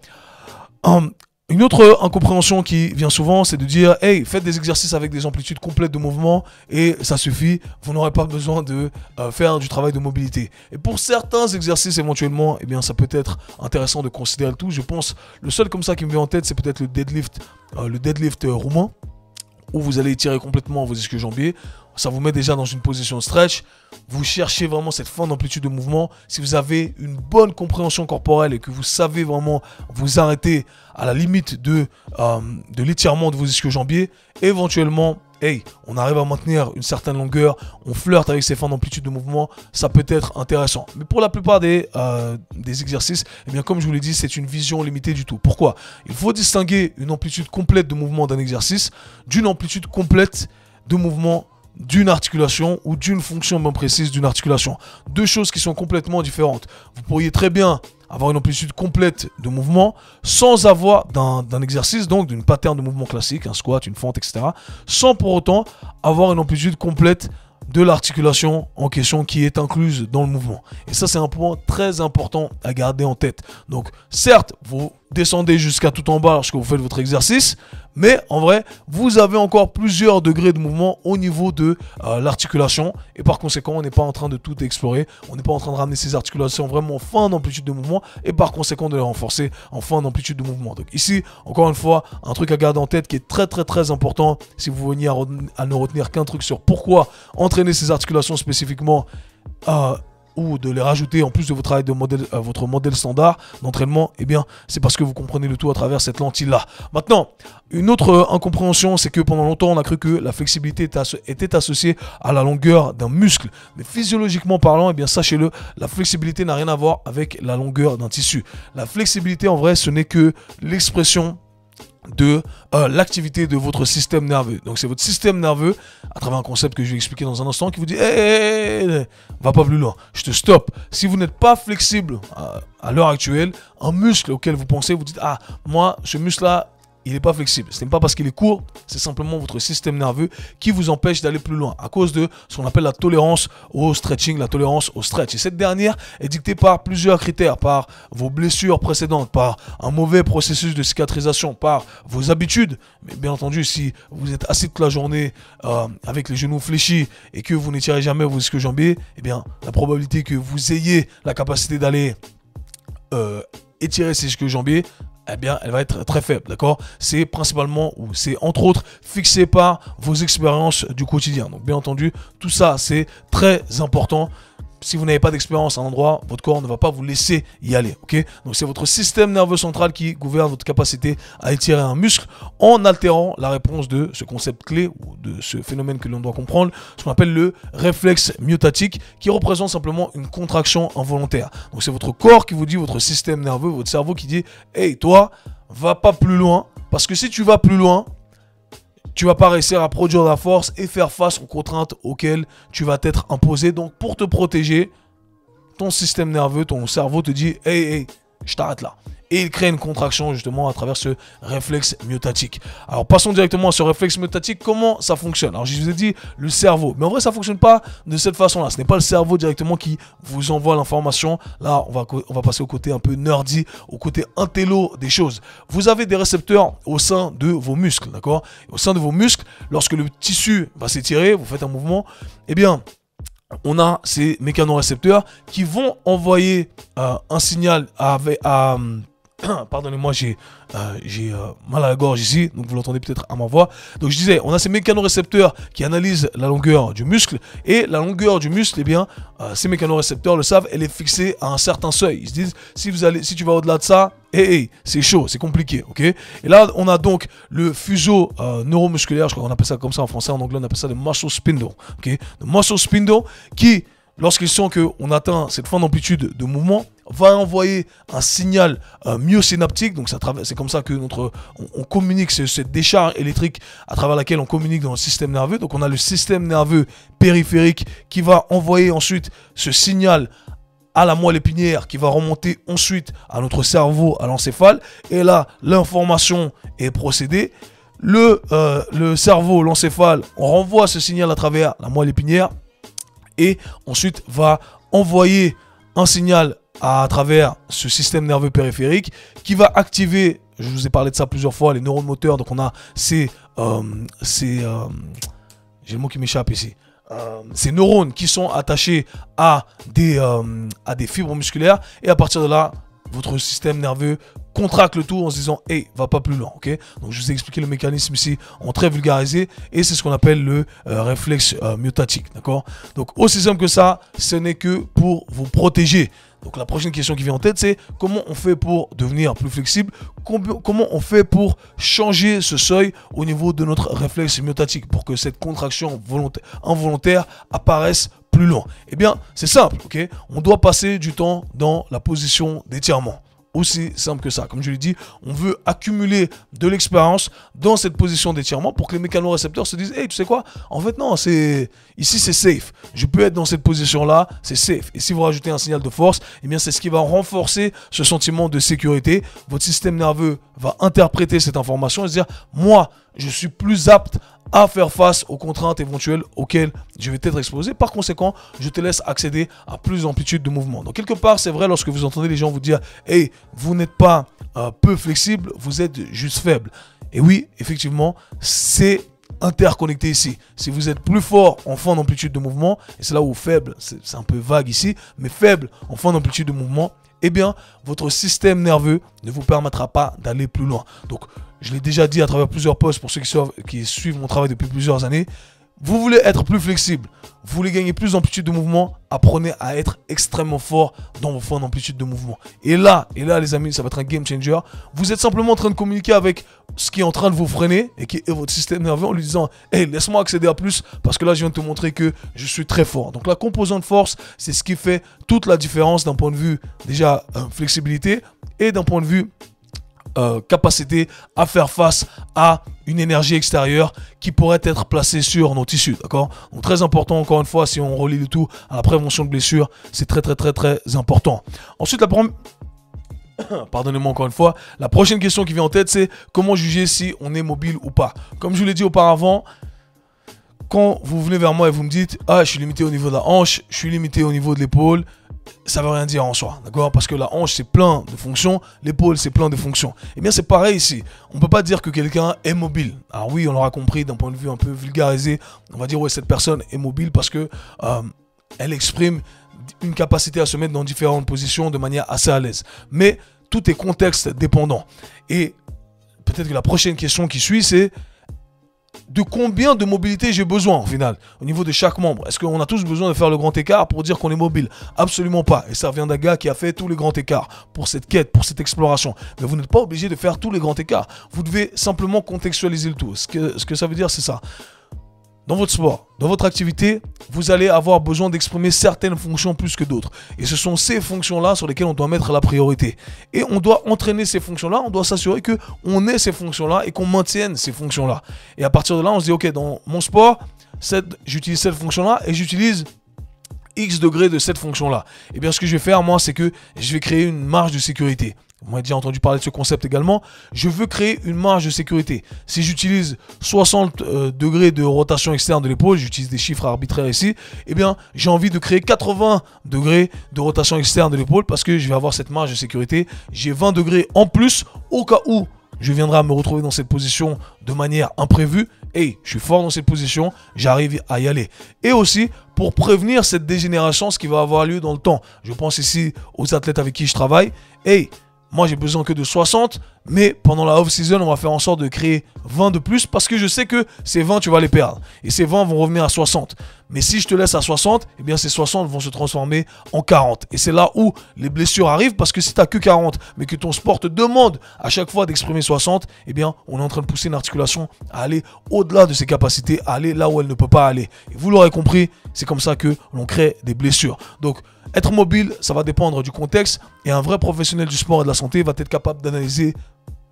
une autre incompréhension qui vient souvent, c'est de dire, hey, faites des exercices avec des amplitudes complètes de mouvement et ça suffit, vous n'aurez pas besoin de faire du travail de mobilité. Et pour certains exercices éventuellement, eh bien, ça peut être intéressant de considérer le tout. Je pense, le seul comme ça qui me vient en tête, c'est peut-être le deadlift roumain, où vous allez étirer complètement vos ischio-jambiers. Ça vous met déjà dans une position de stretch. Vous cherchez vraiment cette fin d'amplitude de mouvement. Si vous avez une bonne compréhension corporelle et que vous savez vraiment vous arrêter à la limite de l'étirement de vos ischio-jambiers, éventuellement, hey, on arrive à maintenir une certaine longueur, on flirte avec ces fins d'amplitude de mouvement, ça peut être intéressant. Mais pour la plupart des exercices, eh bien, comme je vous l'ai dit, c'est une vision limitée du tout. Pourquoi? Il faut distinguer une amplitude complète de mouvement d'un exercice d'une amplitude complète de mouvement d'une articulation ou d'une fonction bien précise d'une articulation. Deux choses qui sont complètement différentes. Vous pourriez très bien avoir une amplitude complète de mouvement sans avoir d'un exercice, donc d'une pattern de mouvement classique, un squat, une fente, etc. sans pour autant avoir une amplitude complète de l'articulation en question qui est incluse dans le mouvement. Et ça, c'est un point très important à garder en tête. Donc, certes, vous descendez jusqu'à tout en bas lorsque vous faites votre exercice, mais en vrai, vous avez encore plusieurs degrés de mouvement au niveau de l'articulation. Et par conséquent, on n'est pas en train de tout explorer. On n'est pas en train de ramener ces articulations vraiment en fin d'amplitude de mouvement et par conséquent de les renforcer en fin d'amplitude de mouvement. Donc ici, encore une fois, un truc à garder en tête qui est très très très important si vous veniez à ne retenir qu'un truc sur pourquoi entraîner ces articulations spécifiquement ou de les rajouter en plus de votre travail de votre modèle standard d'entraînement, eh bien, c'est parce que vous comprenez le tout à travers cette lentille-là. Maintenant, une autre incompréhension, c'est que pendant longtemps, on a cru que la flexibilité était associée à la longueur d'un muscle. Mais physiologiquement parlant, eh bien, sachez-le, la flexibilité n'a rien à voir avec la longueur d'un tissu. La flexibilité, en vrai, ce n'est que l'expression de l'activité de votre système nerveux. Donc c'est votre système nerveux, à travers un concept que je vais expliquer dans un instant, qui vous dit hey, va pas plus loin, je te stoppe. Si vous n'êtes pas flexible à l'heure actuelle, un muscle auquel vous pensez, vous dites ah, moi ce muscle là il n'est pas flexible. Ce n'est pas parce qu'il est court, c'est simplement votre système nerveux qui vous empêche d'aller plus loin à cause de ce qu'on appelle la tolérance au stretching, la tolérance au stretch. Et cette dernière est dictée par plusieurs critères, par vos blessures précédentes, par un mauvais processus de cicatrisation, par vos habitudes. Mais bien entendu, si vous êtes assis toute la journée avec les genoux fléchis et que vous n'étirez jamais vos ischio-jambiers, eh bien, la probabilité que vous ayez la capacité d'aller étirer ces ischio-jambiers, eh bien, elle va être très faible, d'accord? C'est principalement, ou c'est entre autres, fixé par vos expériences du quotidien. Donc, bien entendu, tout ça, c'est très important. Si vous n'avez pas d'expérience à un endroit, votre corps ne va pas vous laisser y aller, ok? Donc, c'est votre système nerveux central qui gouverne votre capacité à étirer un muscle en altérant la réponse de ce concept clé ou de ce phénomène que l'on doit comprendre, ce qu'on appelle le réflexe myotatique, qui représente simplement une contraction involontaire. Donc, c'est votre corps qui vous dit, votre système nerveux, votre cerveau qui dit « Hey, toi, va pas plus loin, parce que si tu vas plus loin, tu vas pas réussir à produire la force et faire face aux contraintes auxquelles tu vas t'être imposé. Donc, pour te protéger, ton système nerveux, ton cerveau te dit « Hey, je t'arrête là ». Et il crée une contraction justement à travers ce réflexe myotatique. Alors, passons directement à ce réflexe myotatique. Comment ça fonctionne? Alors, je vous ai dit le cerveau. Mais en vrai, ça ne fonctionne pas de cette façon-là. Ce n'est pas le cerveau directement qui vous envoie l'information. Là, on va passer au côté un peu nerdy, au côté intello des choses. Vous avez des récepteurs au sein de vos muscles, d'accord? Au sein de vos muscles, lorsque le tissu va s'étirer, vous faites un mouvement, eh bien, on a ces mécanorécepteurs qui vont envoyer un signal pardonnez-moi, j'ai mal à la gorge ici, donc vous l'entendez peut-être à ma voix. Donc je disais, on a ces mécanorécepteurs qui analysent la longueur du muscle, et la longueur du muscle, eh bien, ces mécanorécepteurs le savent, elle est fixée à un certain seuil. Ils se disent, si tu vas au-delà de ça, c'est chaud, c'est compliqué, ok? Et là, on a donc le fuseau neuromusculaire, je crois qu'on appelle ça comme ça en français, en anglais on appelle ça le muscle spindle, ok? Le muscle spindle qui, lorsqu'ils sentent qu'on atteint cette fin d'amplitude de mouvement, va envoyer un signal myosynaptique. Donc c'est comme ça que on communique, cette décharge électrique à travers laquelle on communique dans le système nerveux. Donc on a le système nerveux périphérique qui va envoyer ensuite ce signal à la moelle épinière qui va remonter ensuite à notre cerveau, à l'encéphale. Et là, l'information est procédée. Le cerveau, l'encéphale, on renvoie ce signal à travers la moelle épinière et ensuite va envoyer un signal à travers ce système nerveux périphérique qui va activer, je vous ai parlé de ça plusieurs fois, les neurones moteurs. Donc on a j'ai le mot qui m'échappe ici, ces neurones qui sont attachés à des fibres musculaires, et à partir de là, votre système nerveux contracte le tout en se disant « Hey, va pas plus loin ». Ok, donc je vous ai expliqué le mécanisme ici en très vulgarisé, et c'est ce qu'on appelle le réflexe myotatique. D'accord. Donc aussi simple que ça, ce n'est que pour vous protéger. Donc la prochaine question qui vient en tête, c'est comment on fait pour devenir plus flexible? Comment on fait pour changer ce seuil au niveau de notre réflexe myotatique pour que cette contraction involontaire apparaisse plus loin? Eh bien, c'est simple, ok? On doit passer du temps dans la position d'étirement. Aussi simple que ça. Comme je l'ai dit, on veut accumuler de l'expérience dans cette position d'étirement pour que les mécanorécepteurs se disent « Hey, tu sais quoi? En fait, non, ici c'est safe. Je peux être dans cette position-là, c'est safe. » Et si vous rajoutez un signal de force, eh bien, c'est ce qui va renforcer ce sentiment de sécurité. Votre système nerveux va interpréter cette information et se dire « Moi, je suis plus apte à faire face aux contraintes éventuelles auxquelles je vais être exposé. Par conséquent, je te laisse accéder à plus d'amplitude de mouvement. Donc, quelque part, c'est vrai lorsque vous entendez les gens vous dire « Hey, vous n'êtes pas peu flexible, vous êtes juste faible. » Et oui, effectivement, c'est interconnecté ici. Si vous êtes plus fort en fin d'amplitude de mouvement, et c'est là où faible, c'est un peu vague ici, mais faible en fin d'amplitude de mouvement, eh bien, votre système nerveux ne vous permettra pas d'aller plus loin. Donc, je l'ai déjà dit à travers plusieurs posts pour ceux qui suivent mon travail depuis plusieurs années. Vous voulez être plus flexible, vous voulez gagner plus d'amplitude de mouvement, apprenez à être extrêmement fort dans vos fins d'amplitude de mouvement. Et là, les amis, ça va être un game changer. Vous êtes simplement en train de communiquer avec ce qui est en train de vous freiner et qui est votre système nerveux en lui disant « Hey, laisse-moi accéder à plus parce que là, je viens de te montrer que je suis très fort. » Donc la composante force, c'est ce qui fait toute la différence d'un point de vue déjà flexibilité et d'un point de vue capacité à faire face à une énergie extérieure qui pourrait être placée sur nos tissus, d'accord? Donc très important, encore une fois, si on relie le tout à la prévention de blessures, c'est très important. Ensuite, Pardonnez-moi encore une fois. La prochaine question qui vient en tête, c'est comment juger si on est mobile ou pas. Comme je vous l'ai dit auparavant, quand vous venez vers moi et vous me dites « Ah, je suis limité au niveau de la hanche, je suis limité au niveau de l'épaule », ça veut rien dire en soi, d'accord? Parce que la hanche, c'est plein de fonctions, l'épaule, c'est plein de fonctions. Eh bien, c'est pareil ici. On ne peut pas dire que quelqu'un est mobile. Alors oui, on l'aura compris d'un point de vue un peu vulgarisé. On va dire, ouais, cette personne est mobile parce que elle exprime une capacité à se mettre dans différentes positions de manière assez à l'aise. Mais tout est contexte dépendant. Et peut-être que la prochaine question qui suit, c'est de combien de mobilité j'ai besoin au final, au niveau de chaque membre. Est-ce qu'on a tous besoin de faire le grand écart pour dire qu'on est mobile? Absolument pas. Et ça vient d'un gars qui a fait tous les grands écarts pour cette quête, pour cette exploration. Mais vous n'êtes pas obligé de faire tous les grands écarts. Vous devez simplement contextualiser le tout. Ce que ça veut dire, c'est ça. Dans votre sport, dans votre activité, vous allez avoir besoin d'exprimer certaines fonctions plus que d'autres. Et ce sont ces fonctions-là sur lesquelles on doit mettre la priorité. Et on doit entraîner ces fonctions-là, on doit s'assurer qu'on ait ces fonctions-là et qu'on maintienne ces fonctions-là. Et à partir de là, on se dit, ok, dans mon sport, j'utilise cette fonction-là et j'utilise X degrés de cette fonction-là. Et bien, ce que je vais faire, moi, c'est que je vais créer une marge de sécurité. Vous m'avez déjà entendu parler de ce concept également. Je veux créer une marge de sécurité. Si j'utilise 60 degrés de rotation externe de l'épaule, j'utilise des chiffres arbitraires ici, eh bien, j'ai envie de créer 80 degrés de rotation externe de l'épaule parce que je vais avoir cette marge de sécurité. J'ai 20 degrés en plus au cas où je viendrai à me retrouver dans cette position de manière imprévue. Hey, je suis fort dans cette position, j'arrive à y aller. Et aussi, pour prévenir cette dégénération, ce qui va avoir lieu dans le temps. Je pense ici aux athlètes avec qui je travaille. Hey, moi, j'ai besoin que de 60, mais pendant la off-season, on va faire en sorte de créer 20 de plus parce que je sais que ces 20, tu vas les perdre. Et ces 20 vont revenir à 60. Mais si je te laisse à 60, eh bien, ces 60 vont se transformer en 40. Et c'est là où les blessures arrivent parce que si tu n'as que 40, mais que ton sport te demande à chaque fois d'exprimer 60, eh bien, on est en train de pousser une articulation à aller au-delà de ses capacités, à aller là où elle ne peut pas aller. Et vous l'aurez compris, c'est comme ça que l'on crée des blessures. Donc, être mobile, ça va dépendre du contexte. Et un vrai professionnel du sport et de la santé va être capable d'analyser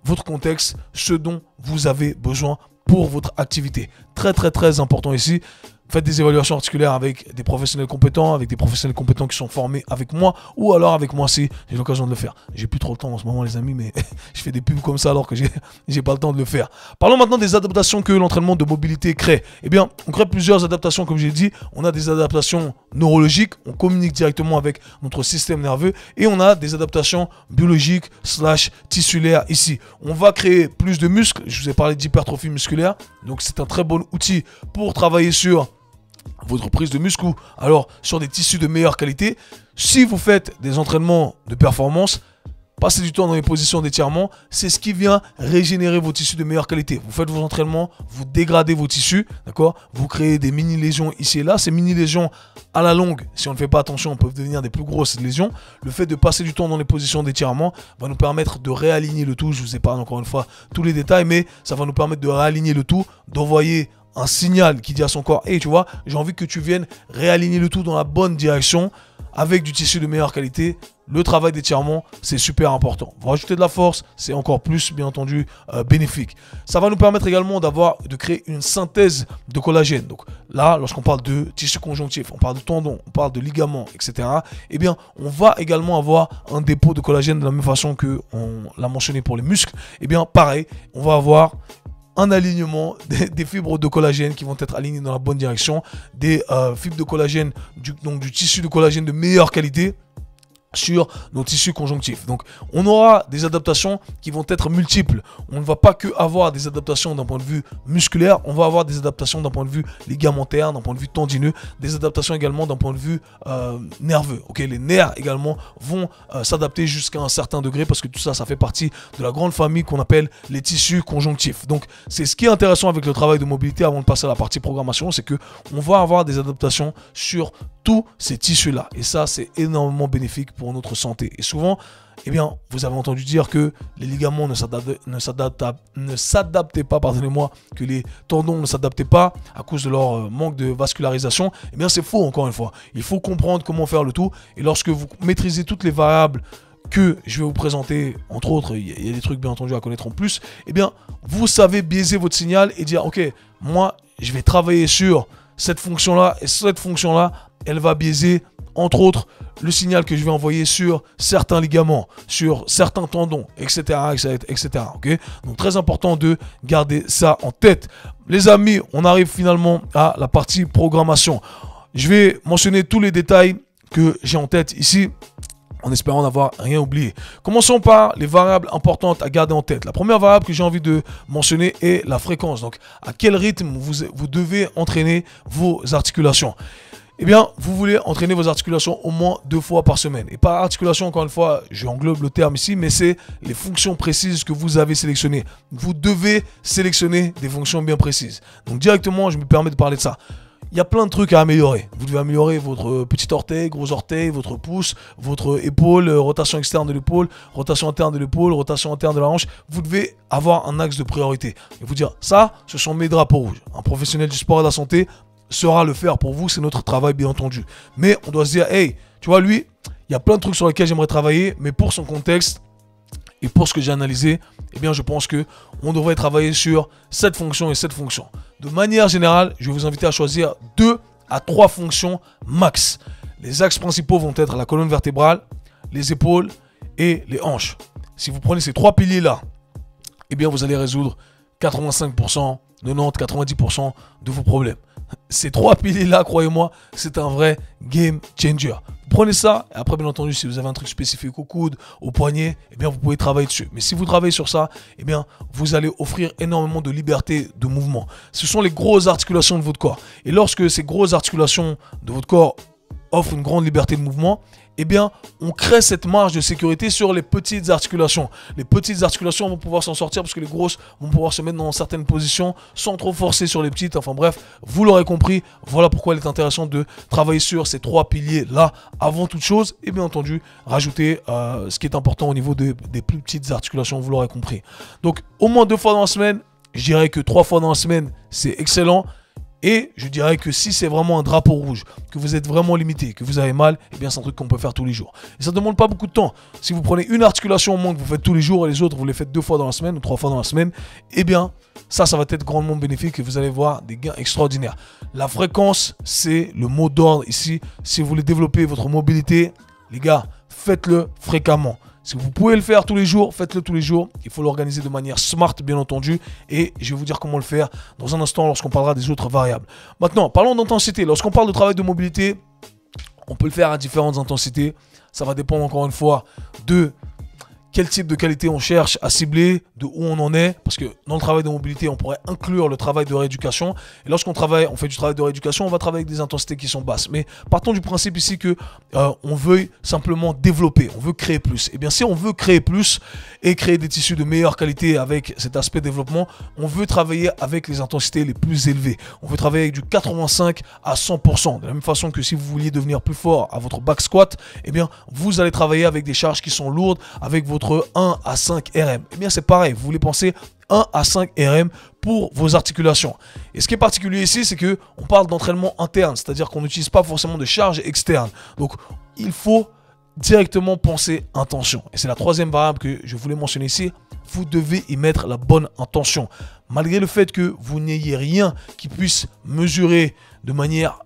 votre contexte, ce dont vous avez besoin pour votre activité. Très, très, très important ici. Faites des évaluations articulaires avec des professionnels compétents, qui sont formés avec moi, ou alors avec moi si j'ai l'occasion de le faire. J'ai plus trop le temps en ce moment, les amis, mais je fais des pubs comme ça alors que j'ai pas le temps de le faire. Parlons maintenant des adaptations que l'entraînement de mobilité crée. Eh bien, on crée plusieurs adaptations, comme j'ai dit. On a des adaptations neurologiques, on communique directement avec notre système nerveux, et on a des adaptations biologiques / tissulaires ici. On va créer plus de muscles. Je vous ai parlé d'hypertrophie musculaire, donc c'est un très bon outil pour travailler sur votre prise de muscle ou alors sur des tissus de meilleure qualité. Si vous faites des entraînements de performance, passez du temps dans les positions d'étirement, c'est ce qui vient régénérer vos tissus de meilleure qualité. Vous faites vos entraînements, vous dégradez vos tissus, d'accord? Vous créez des mini-lésions ici et là. Ces mini-lésions, à la longue, si on ne fait pas attention, peuvent devenir des plus grosses lésions. Le fait de passer du temps dans les positions d'étirement va nous permettre de réaligner le tout. Je vous épargne encore une fois tous les détails, mais ça va nous permettre de réaligner le tout, d'envoyer un signal qui dit à son corps, hey, tu vois, j'ai envie que tu viennes réaligner le tout dans la bonne direction avec du tissu de meilleure qualité. Le travail d'étirement, c'est super important. Vous rajoutez de la force, c'est encore plus, bien entendu, bénéfique. Ça va nous permettre également de créer une synthèse de collagène. Donc là, lorsqu'on parle de tissu conjonctif, on parle de tendons, on parle de ligaments, etc. Eh bien, on va également avoir un dépôt de collagène de la même façon qu'on l'a mentionné pour les muscles. Eh bien, pareil, on va avoir un alignement des fibres de collagène qui vont être alignées dans la bonne direction, des fibres de collagène, donc du tissu de collagène de meilleure qualité sur nos tissus conjonctifs. Donc on aura des adaptations qui vont être multiples. On ne va pas que avoir des adaptations d'un point de vue musculaire, on va avoir des adaptations d'un point de vue ligamentaire, d'un point de vue tendineux, des adaptations également d'un point de vue nerveux. Okay, les nerfs également vont s'adapter jusqu'à un certain degré parce que tout ça, ça fait partie de la grande famille qu'on appelle les tissus conjonctifs. Donc c'est ce qui est intéressant avec le travail de mobilité avant de passer à la partie programmation, c'est que on va avoir des adaptations sur tous ces tissus-là. Et ça, c'est énormément bénéfique pour notre santé. Et souvent, eh bien, vous avez entendu dire que les ligaments ne s'adaptaient pas, pardonnez-moi, que les tendons ne s'adaptaient pas à cause de leur manque de vascularisation. Eh bien, c'est faux, encore une fois. Il faut comprendre comment faire le tout. Et lorsque vous maîtrisez toutes les variables que je vais vous présenter, entre autres, il y a des trucs bien entendu à connaître en plus, eh bien, vous savez biaiser votre signal et dire, ok, moi, je vais travailler sur cette fonction-là, et cette fonction-là, elle va biaiser entre autres, le signal que je vais envoyer sur certains ligaments, sur certains tendons, etc. etc. Okay, donc très important de garder ça en tête. Les amis, on arrive finalement à la partie programmation. Je vais mentionner tous les détails que j'ai en tête ici, en espérant n'avoir rien oublié. Commençons par les variables importantes à garder en tête. La première variable que j'ai envie de mentionner est la fréquence. Donc, à quel rythme vous devez entraîner vos articulations. Eh bien, vous voulez entraîner vos articulations au moins 2 fois par semaine. Et par articulation, encore une fois, j'englobe le terme ici, mais c'est les fonctions précises que vous avez sélectionnées. Vous devez sélectionner des fonctions bien précises. Donc, directement, je me permets de parler de ça. Il y a plein de trucs à améliorer. Vous devez améliorer votre petit orteil, gros orteil, votre pouce, votre épaule, rotation externe de l'épaule, rotation interne de l'épaule, rotation interne de la hanche. Vous devez avoir un axe de priorité. Et vous dire, ça, ce sont mes drapeaux rouges. Un professionnel du sport et de la santé saura le faire pour vous. C'est notre travail, bien entendu. Mais on doit se dire, hey, tu vois, lui, il y a plein de trucs sur lesquels j'aimerais travailler, mais pour son contexte et pour ce que j'ai analysé, eh bien, je pense que on devrait travailler sur cette fonction et cette fonction. De manière générale, je vais vous inviter à choisir 2 à 3 fonctions max. Les axes principaux vont être la colonne vertébrale, les épaules et les hanches. Si vous prenez ces 3 piliers-là, eh bien, vous allez résoudre 85%, 90%, 90% de vos problèmes. Ces 3 piliers-là, croyez-moi, c'est un vrai game changer. Prenez ça, et après, bien entendu, si vous avez un truc spécifique au coude, au poignet, eh bien, vous pouvez travailler dessus. Mais si vous travaillez sur ça, eh bien, vous allez offrir énormément de liberté de mouvement. Ce sont les grosses articulations de votre corps. Et lorsque ces grosses articulations de votre corps offrent une grande liberté de mouvement, eh bien, on crée cette marge de sécurité sur les petites articulations. Les petites articulations vont pouvoir s'en sortir parce que les grosses vont pouvoir se mettre dans certaines positions sans trop forcer sur les petites. Enfin bref, vous l'aurez compris, voilà pourquoi il est intéressant de travailler sur ces 3 piliers-là avant toute chose. Et bien entendu, rajouter ce qui est important au niveau des plus petites articulations, vous l'aurez compris. Donc, au moins 2 fois dans la semaine, je dirais que 3 fois dans la semaine, c'est excellent. Et je dirais que si c'est vraiment un drapeau rouge, que vous êtes vraiment limité, que vous avez mal, eh bien c'est un truc qu'on peut faire tous les jours. Et ça ne demande pas beaucoup de temps. Si vous prenez une articulation au moins que vous faites tous les jours et les autres vous les faites 2 fois dans la semaine ou 3 fois dans la semaine, eh bien ça va être grandement bénéfique et vous allez voir des gains extraordinaires. La fréquence, c'est le mot d'ordre ici. Si vous voulez développer votre mobilité, les gars, faites-le fréquemment. Si vous pouvez le faire tous les jours, faites-le tous les jours. Il faut l'organiser de manière smart, bien entendu. Et je vais vous dire comment le faire dans un instant lorsqu'on parlera des autres variables. Maintenant, parlons d'intensité. Lorsqu'on parle de travail de mobilité, on peut le faire à différentes intensités. Ça va dépendre encore une fois de quel type de qualité on cherche à cibler, de où on en est, parce que dans le travail de mobilité, on pourrait inclure le travail de rééducation. Et lorsqu'on travaille, on fait du travail de rééducation, on va travailler avec des intensités qui sont basses. Mais partons du principe ici que on veut simplement développer, on veut créer plus. Et bien si on veut créer plus et créer des tissus de meilleure qualité avec cet aspect développement, on veut travailler avec les intensités les plus élevées. On veut travailler avec du 85 à 100%. De la même façon que si vous vouliez devenir plus fort à votre back squat, eh bien vous allez travailler avec des charges qui sont lourdes, avec votre 1 à 5 RM. Eh bien c'est pareil, vous voulez penser 1 à 5 RM pour vos articulations. Et ce qui est particulier ici, c'est que on parle d'entraînement interne, c'est-à-dire qu'on n'utilise pas forcément de charge externe. Donc il faut directement penser intention. Et c'est la 3e variable que je voulais mentionner ici. Vous devez y mettre la bonne intention. Malgré le fait que vous n'ayez rien qui puisse mesurer de manière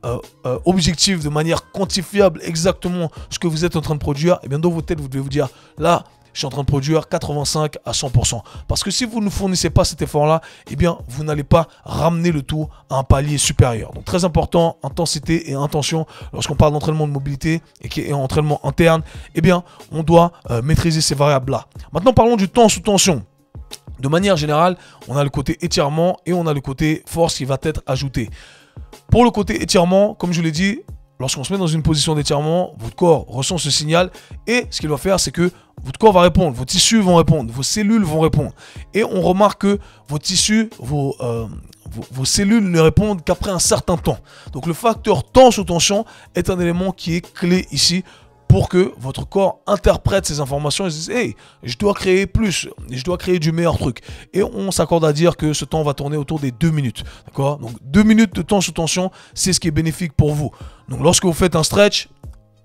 objective, de manière quantifiable exactement ce que vous êtes en train de produire, et bien dans votre tête, vous devez vous dire, là, je suis en train de produire 85 à 100%. Parce que si vous ne fournissez pas cet effort-là, eh bien, vous n'allez pas ramener le tout à un palier supérieur. Donc, très important, intensité et intention. Lorsqu'on parle d'entraînement de mobilité et qui est entraînement interne, eh bien, on doit maîtriser ces variables-là. Maintenant, parlons du temps sous tension. De manière générale, on a le côté étirement et on a le côté force qui va être ajouté. Pour le côté étirement, comme je l'ai dit, lorsqu'on se met dans une position d'étirement, votre corps ressent ce signal et ce qu'il va faire, c'est que votre corps va répondre, vos tissus vont répondre, vos cellules vont répondre. Et on remarque que vos tissus, vos cellules ne répondent qu'après un certain temps. Donc le facteur temps sous tension est un élément qui est clé ici pour que votre corps interprète ces informations et se dise « Hey, je dois créer plus, je dois créer du meilleur truc. » Et on s'accorde à dire que ce temps va tourner autour des 2 minutes. D'accord? Donc 2 minutes de temps sous tension, c'est ce qui est bénéfique pour vous. Donc lorsque vous faites un stretch,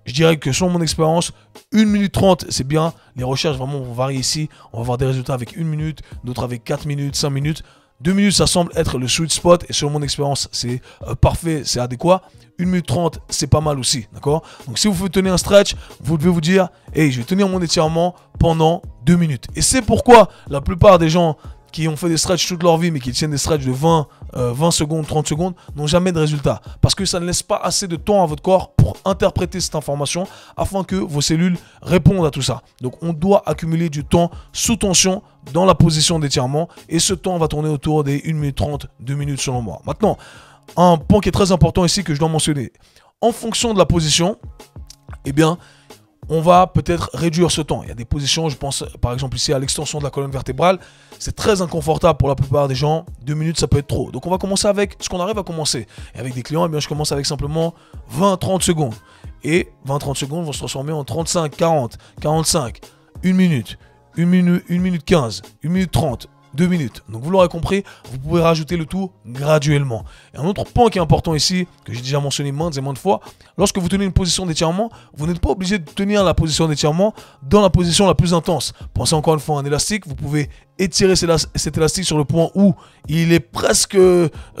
je dirais que selon mon expérience, 1 minute 30, c'est bien. Les recherches vraiment vont varier ici. On va avoir des résultats avec 1 minute, d'autres avec 4 minutes, 5 minutes. 2 minutes, ça semble être le sweet spot. Et selon mon expérience, c'est parfait, c'est adéquat. 1 minute 30, c'est pas mal aussi, d'accord? Donc si vous pouvez tenir un stretch, vous devez vous dire, hey, je vais tenir mon étirement pendant 2 minutes. Et c'est pourquoi la plupart des gens qui ont fait des stretches toute leur vie, mais qui tiennent des stretches de 20 secondes, 30 secondes, n'ont jamais de résultat. Parce que ça ne laisse pas assez de temps à votre corps pour interpréter cette information afin que vos cellules répondent à tout ça. Donc on doit accumuler du temps sous tension dans la position d'étirement. Et ce temps va tourner autour des 1 minute 30, 2 minutes selon moi. Maintenant, un point qui est très important ici que je dois mentionner. En fonction de la position, eh bien, on va peut-être réduire ce temps. Il y a des positions, je pense par exemple ici à l'extension de la colonne vertébrale. C'est très inconfortable pour la plupart des gens. 2 minutes, ça peut être trop. Donc on va commencer avec ce qu'on arrive à commencer. Et avec des clients, eh bien, je commence avec simplement 20-30 secondes. Et 20-30 secondes vont se transformer en 35, 40, 45, 1 minute, 1 minute 15, 1 minute 30. 2 minutes. Donc vous l'aurez compris, vous pouvez rajouter le tout graduellement. Et un autre point qui est important ici, que j'ai déjà mentionné maintes et maintes fois, lorsque vous tenez une position d'étirement, vous n'êtes pas obligé de tenir la position d'étirement dans la position la plus intense. Pensez encore une fois à un élastique, vous pouvez étirer cet élastique sur le point où il est presque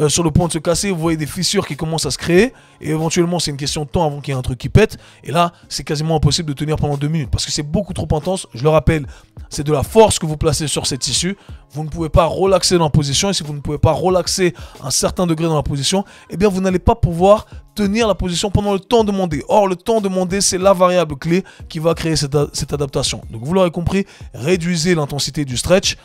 sur le point de se casser. Vous voyez des fissures qui commencent à se créer et éventuellement c'est une question de temps avant qu'il y ait un truc qui pète. Et là, c'est quasiment impossible de tenir pendant 2 minutes parce que c'est beaucoup trop intense. Je le rappelle, c'est de la force que vous placez sur ces tissus. Vous ne pouvez pas relaxer dans la position et si vous ne pouvez pas relaxer un certain degré dans la position, eh bien vous n'allez pas pouvoir tenir la position pendant le temps demandé. Or, le temps demandé, c'est la variable clé qui va créer cette adaptation. Donc, vous l'aurez compris, réduisez l'intensité du stretch.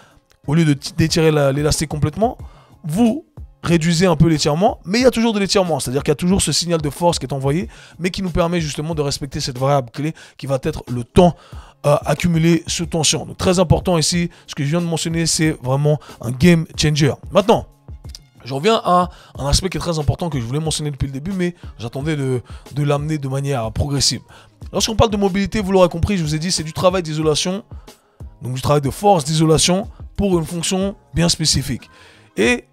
Au lieu d'étirer l'élastique complètement, vous réduisez un peu l'étirement, mais il y a toujours de l'étirement. C'est-à-dire qu'il y a toujours ce signal de force qui est envoyé, mais qui nous permet justement de respecter cette variable clé qui va être le temps accumulé sous tension. Donc, très important ici, ce que je viens de mentionner, c'est vraiment un game changer. Maintenant, je reviens à un aspect qui est très important que je voulais mentionner depuis le début, mais j'attendais de l'amener de manière progressive. Lorsqu'on parle de mobilité, vous l'aurez compris, je vous ai dit, c'est du travail d'isolation, donc du travail de force d'isolation pour une fonction bien spécifique. Et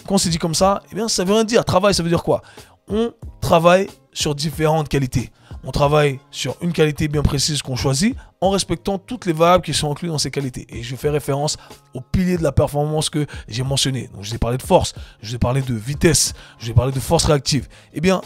quand c'est dit comme ça, eh bien, ça veut rien dire. Travail, ça veut dire quoi? On travaille sur différentes qualités. On travaille sur une qualité bien précise qu'on choisit en respectant toutes les variables qui sont incluses dans ces qualités. Et je fais référence aux piliers de la performance que j'ai mentionnés. Donc, je vous ai parlé de force, je vous ai parlé de vitesse, je vous ai parlé de force réactive. Eh bien,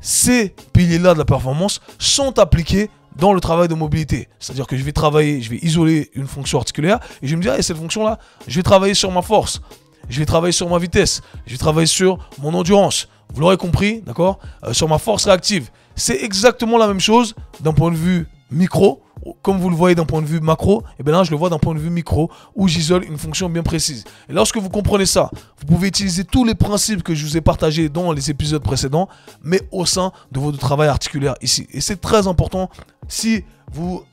ces piliers-là de la performance sont appliqués dans le travail de mobilité. C'est-à-dire que je vais travailler, je vais isoler une fonction articulaire et je vais me dire, cette fonction-là, je vais travailler sur ma force, je vais travailler sur ma vitesse, je vais travailler sur mon endurance. Vous l'aurez compris, d'accord, sur ma force réactive. C'est exactement la même chose d'un point de vue micro. Comme vous le voyez d'un point de vue macro, et bien là je le vois d'un point de vue micro où j'isole une fonction bien précise. Et lorsque vous comprenez ça, vous pouvez utiliser tous les principes que je vous ai partagés dans les épisodes précédents, mais au sein de votre travail articulaire ici. Et c'est très important si vous,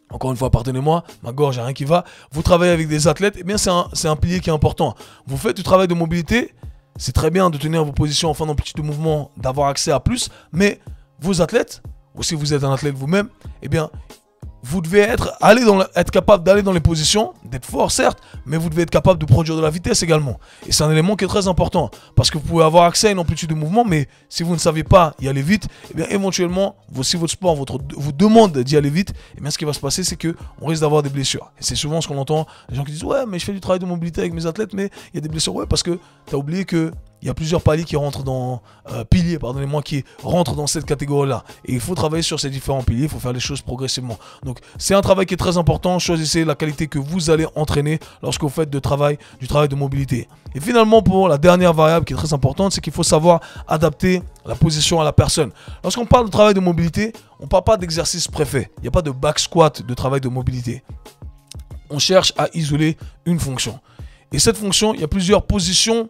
encore une fois, pardonnez-moi, ma gorge, il n'y a rien qui va, vous travaillez avec des athlètes, et bien c'est un pilier qui est important. Vous faites du travail de mobilité, c'est très bien de tenir vos positions en fin d'amplitude de mouvement, d'avoir accès à plus, mais vos athlètes, ou si vous êtes un athlète vous-même, eh bien, vous devez être capable d'aller dans les positions, d'être fort certes, mais vous devez être capable de produire de la vitesse également. Et c'est un élément qui est très important, parce que vous pouvez avoir accès à une amplitude de mouvement, mais si vous ne savez pas y aller vite, eh bien éventuellement, si votre sport vous demande d'y aller vite, eh bien ce qui va se passer, c'est qu'on risque d'avoir des blessures. Et c'est souvent ce qu'on entend, les gens qui disent « Ouais, mais je fais du travail de mobilité avec mes athlètes, mais il y a des blessures. » Ouais, parce que tu as oublié que il y a plusieurs piliers qui rentrent dans qui rentrent dans cette catégorie-là. Et il faut travailler sur ces différents piliers, il faut faire les choses progressivement. Donc c'est un travail qui est très important. Choisissez la qualité que vous allez entraîner lorsque vous faites du travail de mobilité. Et finalement, pour la dernière variable qui est très importante, c'est qu'il faut savoir adapter la position à la personne. Lorsqu'on parle de travail de mobilité, on ne parle pas d'exercice préfet. Il n'y a pas de back squat de travail de mobilité. On cherche à isoler une fonction. Et cette fonction, il y a plusieurs positions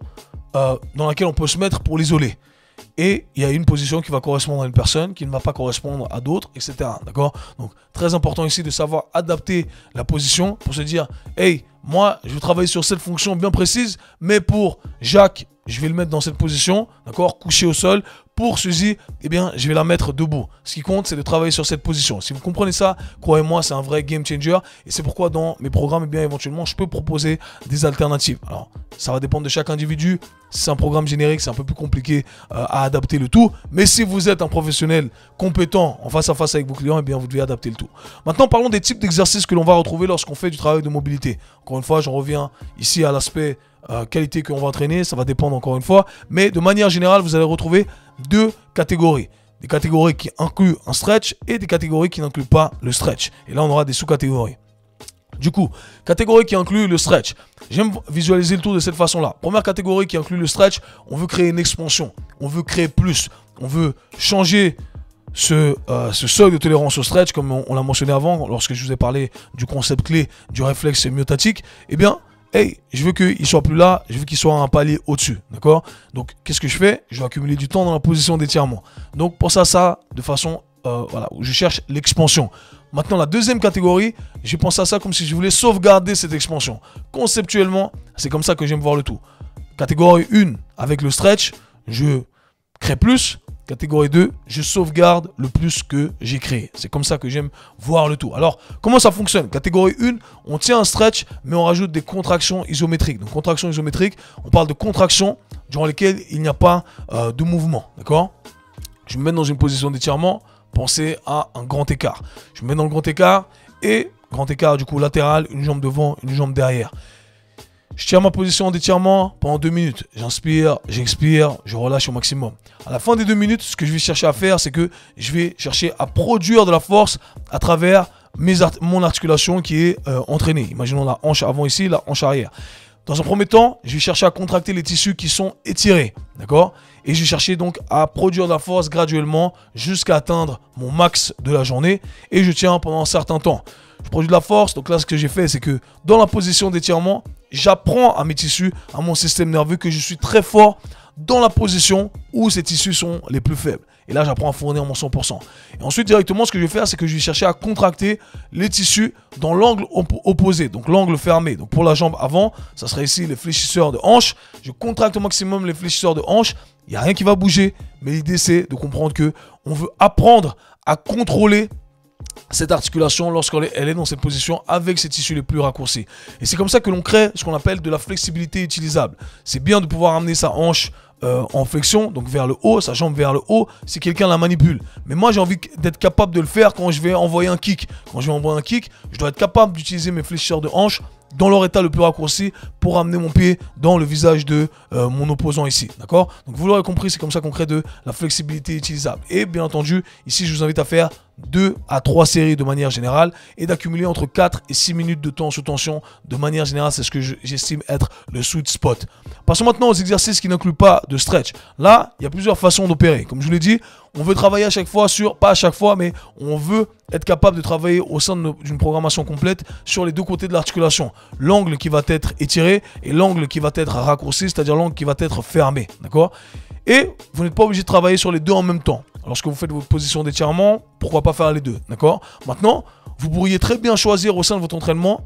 dans laquelle on peut se mettre pour l'isoler. Et il y a une position qui va correspondre à une personne, qui ne va pas correspondre à d'autres, etc. D'accord? Donc, très important ici de savoir adapter la position pour se dire, hey, moi, je vais travailler sur cette fonction bien précise, mais pour Jacques, je vais le mettre dans cette position, d'accord, couché au sol. Pour Suzy, eh bien, je vais la mettre debout. Ce qui compte, c'est de travailler sur cette position. Si vous comprenez ça, croyez-moi, c'est un vrai game changer. Et c'est pourquoi dans mes programmes, eh bien, éventuellement, je peux proposer des alternatives. Alors, ça va dépendre de chaque individu. Si c'est un programme générique, c'est un peu plus compliqué à adapter le tout. Mais si vous êtes un professionnel compétent en face à face avec vos clients, eh bien, vous devez adapter le tout. Maintenant, parlons des types d'exercices que l'on va retrouver lorsqu'on fait du travail de mobilité. Encore une fois, j'en reviens ici à l'aspect qualité qu'on va entraîner, ça va dépendre encore une fois. Mais de manière générale, vous allez retrouver deux catégories. Des catégories qui incluent un stretch et des catégories qui n'incluent pas le stretch. Et là, on aura des sous-catégories. Du coup, catégorie qui inclut le stretch. J'aime visualiser le tout de cette façon-là. Première catégorie qui inclut le stretch, on veut créer une expansion. On veut créer plus. On veut changer ce seuil de tolérance au stretch, comme on l'a mentionné avant, lorsque je vous ai parlé du concept clé du réflexe myotatique. Eh bien, hey, je veux qu'il soit plus là, je veux qu'il soit un palier au-dessus, d'accord? Donc, qu'est-ce que je fais? Je vais accumuler du temps dans la position d'étirement. Donc, pour ça, de façon, voilà, où je cherche l'expansion. Maintenant, la deuxième catégorie, j'ai pensé à ça comme si je voulais sauvegarder cette expansion. Conceptuellement, c'est comme ça que j'aime voir le tout. Catégorie 1, avec le stretch, je crée plus. Catégorie 2, je sauvegarde le plus que j'ai créé. C'est comme ça que j'aime voir le tout. Alors, comment ça fonctionne? Catégorie 1, on tient un stretch, mais on rajoute des contractions isométriques. Donc, contractions isométriques, on parle de contractions durant lesquelles il n'y a pas de mouvement. D'accord? Je me mets dans une position d'étirement. Pensez à un grand écart. Je me mets dans le grand écart et grand écart du coup latéral, une jambe devant, une jambe derrière. Je tiens ma position d'étirement pendant 2 minutes. J'inspire, j'expire, je relâche au maximum. À la fin des 2 minutes, ce que je vais chercher à faire, c'est que je vais chercher à produire de la force à travers mon articulation qui est entraînée. Imaginons la hanche avant ici, la hanche arrière. Dans un premier temps, je vais chercher à contracter les tissus qui sont étirés, d'accord? Et je vais chercher donc à produire de la force graduellement jusqu'à atteindre mon max de la journée. Et je tiens pendant un certain temps. Je produis de la force, donc là ce que j'ai fait, c'est que dans la position d'étirement, j'apprends à mes tissus, à mon système nerveux que je suis très fort dans la position où ces tissus sont les plus faibles. Et là, j'apprends à fournir mon 100%. Et ensuite, directement, ce que je vais faire, c'est que je vais chercher à contracter les tissus dans l'angle opposé, donc l'angle fermé. Donc pour la jambe avant, ça serait ici les fléchisseurs de hanche. Je contracte au maximum les fléchisseurs de hanche. Il n'y a rien qui va bouger, mais l'idée, c'est de comprendre que on veut apprendre à contrôler cette articulation lorsqu'elle est dans cette position avec ses tissus les plus raccourcis. Et c'est comme ça que l'on crée ce qu'on appelle de la flexibilité utilisable. C'est bien de pouvoir amener sa hanche en flexion, donc vers le haut, sa jambe vers le haut, si quelqu'un la manipule. Mais moi, j'ai envie d'être capable de le faire quand je vais envoyer un kick. Quand je vais envoyer un kick, je dois être capable d'utiliser mes fléchisseurs de hanche dans leur état le plus raccourci pour amener mon pied dans le visage de mon opposant ici, d'accord? Donc vous l'aurez compris, c'est comme ça qu'on crée de la flexibilité utilisable. Et bien entendu, ici je vous invite à faire 2 à 3 séries de manière générale et d'accumuler entre 4 et 6 minutes de temps sous tension de manière générale, c'est ce que j'estime être le sweet spot. Passons maintenant aux exercices qui n'incluent pas de stretch. Là, il y a plusieurs façons d'opérer. Comme je vous l'ai dit, on veut travailler à chaque fois sur, pas à chaque fois, mais on veut être capable de travailler au sein d'une programmation complète sur les deux côtés de l'articulation. L'angle qui va être étiré et l'angle qui va être raccourci, c'est-à-dire l'angle qui va être fermé. D'accord? Et vous n'êtes pas obligé de travailler sur les deux en même temps. Lorsque vous faites votre position d'étirement, pourquoi pas faire les deux? D'accord? Maintenant, vous pourriez très bien choisir au sein de votre entraînement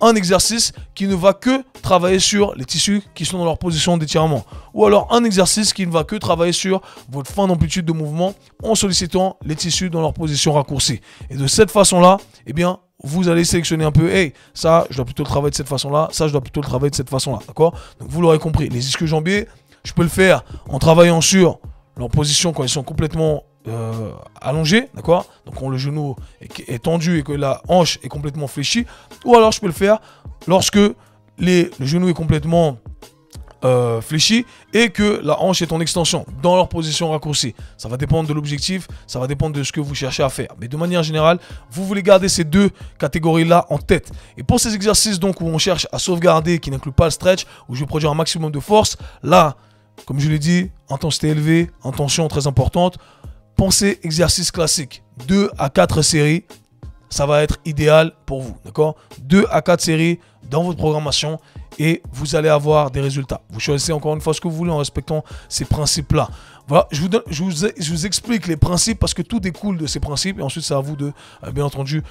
un exercice qui ne va que travailler sur les tissus qui sont dans leur position d'étirement. Ou alors un exercice qui ne va que travailler sur votre fin d'amplitude de mouvement en sollicitant les tissus dans leur position raccourcie. Et de cette façon-là, eh bien, vous allez sélectionner un peu, hey, ça, je dois plutôt le travailler de cette façon-là, ça, je dois plutôt le travailler de cette façon-là. D'accord? Donc vous l'aurez compris, les ischio-jambiers, je peux le faire en travaillant sur leur position quand ils sont complètement allongé, d'accord? Donc quand le genou est tendu et que la hanche est complètement fléchie. Ou alors je peux le faire lorsque le genou est complètement fléchi et que la hanche est en extension dans leur position raccourcie. Ça va dépendre de l'objectif, ça va dépendre de ce que vous cherchez à faire. Mais de manière générale, vous voulez garder ces deux catégories-là en tête. Et pour ces exercices donc où on cherche à sauvegarder, qui n'incluent pas le stretch, où je vais produire un maximum de force, là, comme je l'ai dit, intensité élevée, intention très importante. Pensez exercice classique, 2 à 4 séries, ça va être idéal pour vous, d'accord? 2 à 4 séries dans votre programmation et vous allez avoir des résultats. Vous choisissez encore une fois ce que vous voulez en respectant ces principes-là. Voilà, je vous explique les principes parce que tout découle de ces principes et ensuite c'est à vous de, bien entendu,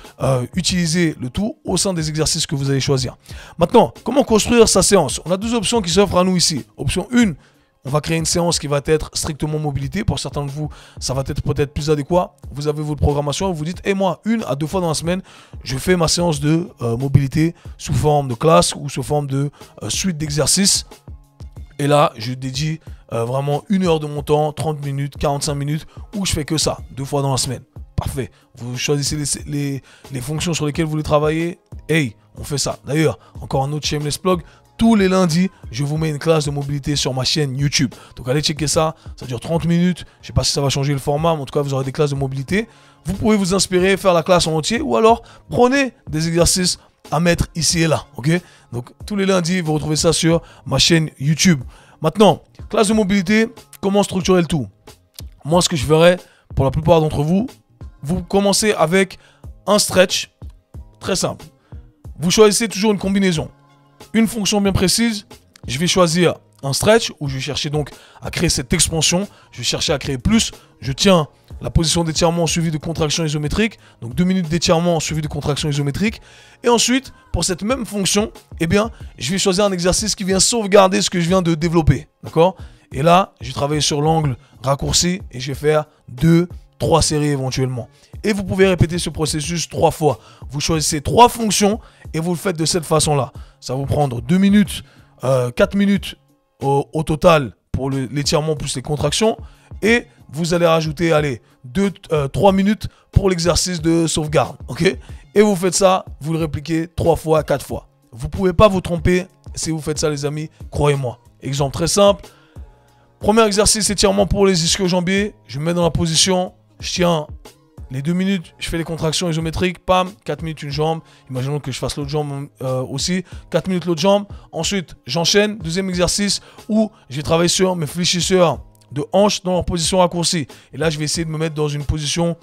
utiliser le tout au sein des exercices que vous allez choisir. Maintenant, comment construire sa séance? On a deux options qui s'offrent à nous ici. Option 1, on va créer une séance qui va être strictement mobilité. Pour certains de vous, ça va être peut-être plus adéquat. Vous avez votre programmation et vous dites, et moi, 1 à 2 fois dans la semaine, je fais ma séance de mobilité sous forme de classe ou sous forme de suite d'exercices. Et là, je dédie vraiment 1 heure de mon temps, 30 minutes, 45 minutes, où je fais que ça, 2 fois dans la semaine. Parfait. Vous choisissez les fonctions sur lesquelles vous voulez travailler. Hey, on fait ça. D'ailleurs, encore un autre shameless plug. tous les lundis, je vous mets une classe de mobilité sur ma chaîne YouTube. Donc allez checker ça, ça dure 30 minutes. Je ne sais pas si ça va changer le format, mais en tout cas, vous aurez des classes de mobilité. Vous pouvez vous inspirer, faire la classe en entier, ou alors prenez des exercices à mettre ici et là, ok? Donc tous les lundis, vous retrouvez ça sur ma chaîne YouTube. Maintenant, classe de mobilité, comment structurer le tout? Moi, ce que je ferais, pour la plupart d'entre vous, vous commencez avec un stretch, très simple. Vous choisissez toujours une combinaison. Une fonction bien précise, je vais choisir un stretch où je vais chercher donc à créer cette expansion. Je vais chercher à créer plus. Je tiens la position d'étirement suivie de contraction isométrique. Donc 2 minutes d'étirement suivi de contraction isométrique. Et ensuite, pour cette même fonction, eh bien, je vais choisir un exercice qui vient sauvegarder ce que je viens de développer. D'accord? Et là, je vais travailler sur l'angle raccourci et je vais faire 2-3 séries éventuellement. Et vous pouvez répéter ce processus 3 fois. Vous choisissez 3 fonctions et vous le faites de cette façon-là. Ça va vous prendre 2 minutes, 4 minutes au total pour l'étirement plus les contractions. Et vous allez rajouter, allez, 3 minutes pour l'exercice de sauvegarde. Ok? Et vous faites ça, vous le répliquez 3 fois, 4 fois. Vous ne pouvez pas vous tromper si vous faites ça, les amis. Croyez-moi. Exemple très simple. Premier exercice, étirement pour les ischio-jambiers. Je me mets dans la position, je tiens les 2 minutes, je fais les contractions isométriques, pam, 4 minutes une jambe. Imaginons que je fasse l'autre jambe aussi, 4 minutes l'autre jambe. Ensuite, j'enchaîne, deuxième exercice où je vais travailler sur mes fléchisseurs de hanches dans leur position raccourcie. Et là, je vais essayer de me mettre dans une position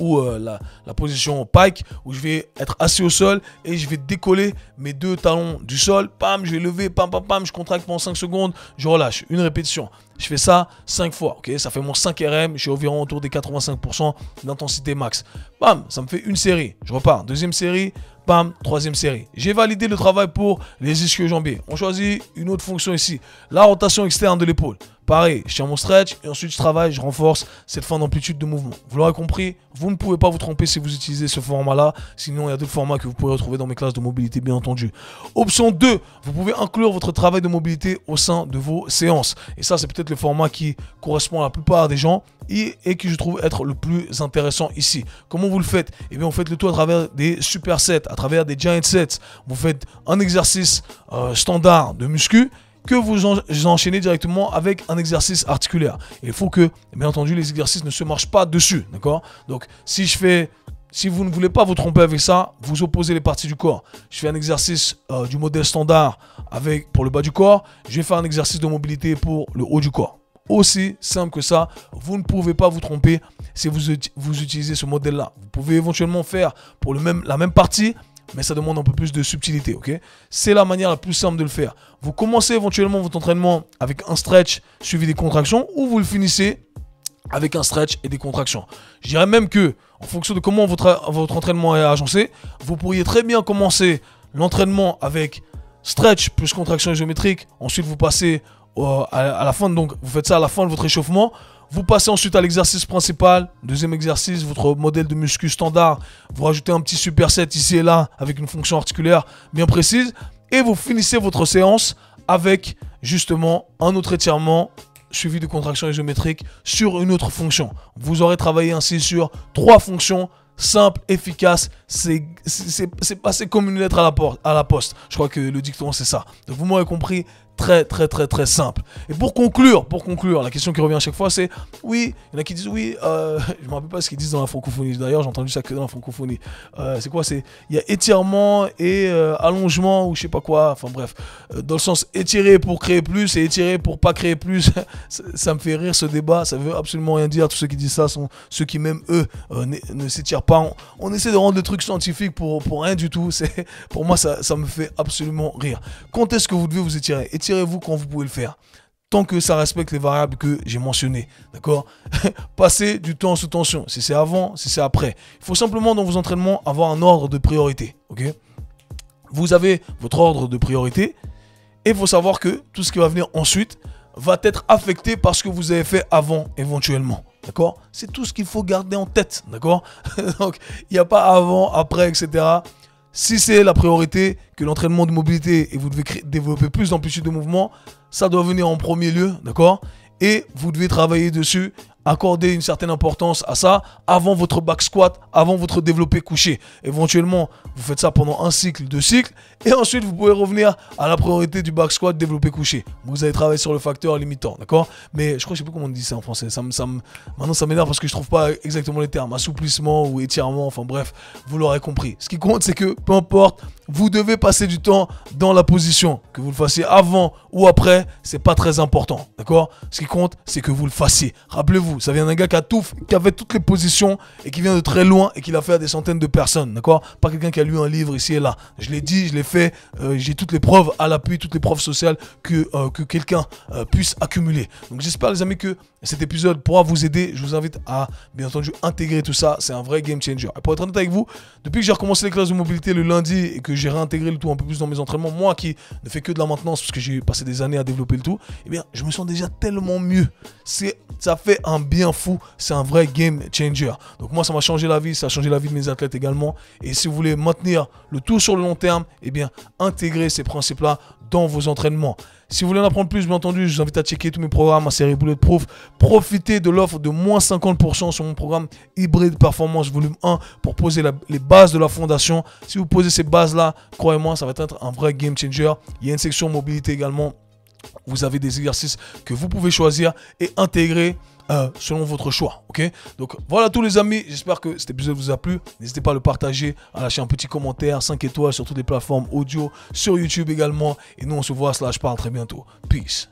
ou la position pike, où je vais être assis au sol et je vais décoller mes 2 talons du sol. Pam, je vais lever, pam, pam, pam, je contracte pendant 5 secondes, je relâche. Une répétition. Je fais ça 5 fois, ok? Ça fait mon 5 RM, je suis environ autour des 85% d'intensité max. Bam, ça me fait une série. Je repars. Deuxième série, bam, troisième série. J'ai validé le travail pour les ischio-jambiers. On choisit une autre fonction ici. La rotation externe de l'épaule. Pareil, je tiens mon stretch et ensuite je travaille, je renforce cette fin d'amplitude de mouvement. Vous l'aurez compris, vous ne pouvez pas vous tromper si vous utilisez ce format-là. Sinon, il y a d'autres formats que vous pourrez retrouver dans mes classes de mobilité, bien entendu. Option 2, vous pouvez inclure votre travail de mobilité au sein de vos séances. Et ça, c'est peut-être le format qui correspond à la plupart des gens et qui je trouve être le plus intéressant ici. Comment vous le faites? Eh bien, vous faites le tout à travers des supersets, à travers des giant sets. Vous faites un exercice standard de muscu que vous enchaînez directement avec un exercice articulaire. Et il faut que, bien entendu, les exercices ne se marchent pas dessus, d'accord? Donc, si vous ne voulez pas vous tromper avec ça, vous opposez les parties du corps. Je fais un exercice du modèle standard pour le bas du corps. Je vais faire un exercice de mobilité pour le haut du corps. Aussi simple que ça, vous ne pouvez pas vous tromper si vous utilisez ce modèle-là. Vous pouvez éventuellement faire pour la même partie, mais ça demande un peu plus de subtilité, ok? C'est la manière la plus simple de le faire. Vous commencez éventuellement votre entraînement avec un stretch suivi des contractions ou vous le finissez avec un stretch et des contractions. Je dirais même que, en fonction de comment votre entraînement est agencé, vous pourriez très bien commencer l'entraînement avec stretch plus contraction isométrique. Ensuite, vous passez à la fin, donc vous faites ça à la fin de votre échauffement. Vous passez ensuite à l'exercice principal, deuxième exercice, votre modèle de muscu standard. Vous rajoutez un petit superset ici et là avec une fonction articulaire bien précise. Et vous finissez votre séance avec justement un autre étirement suivi de contraction isométrique sur une autre fonction. Vous aurez travaillé ainsi sur 3 fonctions simples, efficaces. C'est passé comme une lettre à la poste. Je crois que le dicton c'est ça. Donc vous m'aurez compris. Très simple. Et pour conclure, la question qui revient à chaque fois, c'est oui, il y en a qui disent oui, je me rappelle pas ce qu'ils disent dans la francophonie. D'ailleurs, j'ai entendu ça que dans la francophonie. C'est quoi? Il y a étirement et allongement ou je sais pas quoi. Enfin bref, dans le sens étirer pour créer plus et étirer pour pas créer plus. Ça me fait rire ce débat. Ça veut absolument rien dire. Tous ceux qui disent ça sont ceux qui même eux ne s'étirent pas. On essaie de rendre le truc scientifique pour rien du tout. Pour moi, ça me fait absolument rire. Quand est-ce que vous devez vous étirer? Étirez-vous quand vous pouvez le faire. Tant que ça respecte les variables que j'ai mentionnées. D'accord? Passez du temps sous tension. Si c'est avant, si c'est après. Il faut simplement dans vos entraînements avoir un ordre de priorité. Ok? Vous avez votre ordre de priorité. Et il faut savoir que tout ce qui va venir ensuite va être affecté par ce que vous avez fait avant éventuellement. D'accord? C'est tout ce qu'il faut garder en tête. D'accord? Donc, il n'y a pas avant, après, etc. Si c'est la priorité que l'entraînement de mobilité et vous devez développer plus d'amplitude de mouvement, ça doit venir en premier lieu, d'accord? Et vous devez travailler dessus accordez une certaine importance à ça avant votre back squat, avant votre développé couché. Éventuellement, vous faites ça pendant un cycle, 2 cycles, et ensuite vous pouvez revenir à la priorité du back squat, développé couché. Vous allez travailler sur le facteur limitant, d'accord? Mais je crois que je sais plus comment on dit ça en français. Maintenant ça m'énerve parce que je trouve pas exactement les termes. Assouplissement ou étirement, enfin bref, vous l'aurez compris. Ce qui compte, c'est que peu importe, vous devez passer du temps dans la position. Que vous le fassiez avant ou après, c'est pas très important, d'accord? Ce qui compte, c'est que vous le fassiez. Rappelez-vous, ça vient d'un gars qui avait toutes les positions et qui vient de très loin et qui l'a fait à des centaines de personnes, d'accord? Pas quelqu'un qui a lu un livre ici et là. Je l'ai dit, je l'ai fait, j'ai toutes les preuves à l'appui, toutes les preuves sociales que quelqu'un puisse accumuler. Donc j'espère les amis que cet épisode pourra vous aider. Je vous invite à, bien entendu, intégrer tout ça. C'est un vrai game changer. Et pour être honnête avec vous, depuis que j'ai recommencé les classes de mobilité le lundi et que j'ai réintégré le tout un peu plus dans mes entraînements, moi qui ne fais que de la maintenance parce que j'ai passé des années à développer le tout, eh bien, je me sens déjà tellement mieux. Ça fait un bien fou. C'est un vrai game changer. Donc moi, ça m'a changé la vie. Ça a changé la vie de mes athlètes également. Et si vous voulez maintenir le tout sur le long terme, eh bien, intégrez ces principes-là dans vos entraînements. Si vous voulez en apprendre plus, bien entendu, je vous invite à checker tous mes programmes, ma série Bulletproof. Profitez de l'offre de moins 50% sur mon programme Hybride Performance volume 1 pour poser les bases de la fondation. Si vous posez ces bases-là, croyez-moi, ça va être un vrai game changer. Il y a une section mobilité également. Vous avez des exercices que vous pouvez choisir et intégrer selon votre choix, ok? Donc voilà tous les amis, j'espère que cet épisode vous a plu. N'hésitez pas à le partager, à lâcher un petit commentaire, 5 étoiles sur toutes les plateformes audio, sur YouTube également. Et nous on se voit, /parle très bientôt. Peace.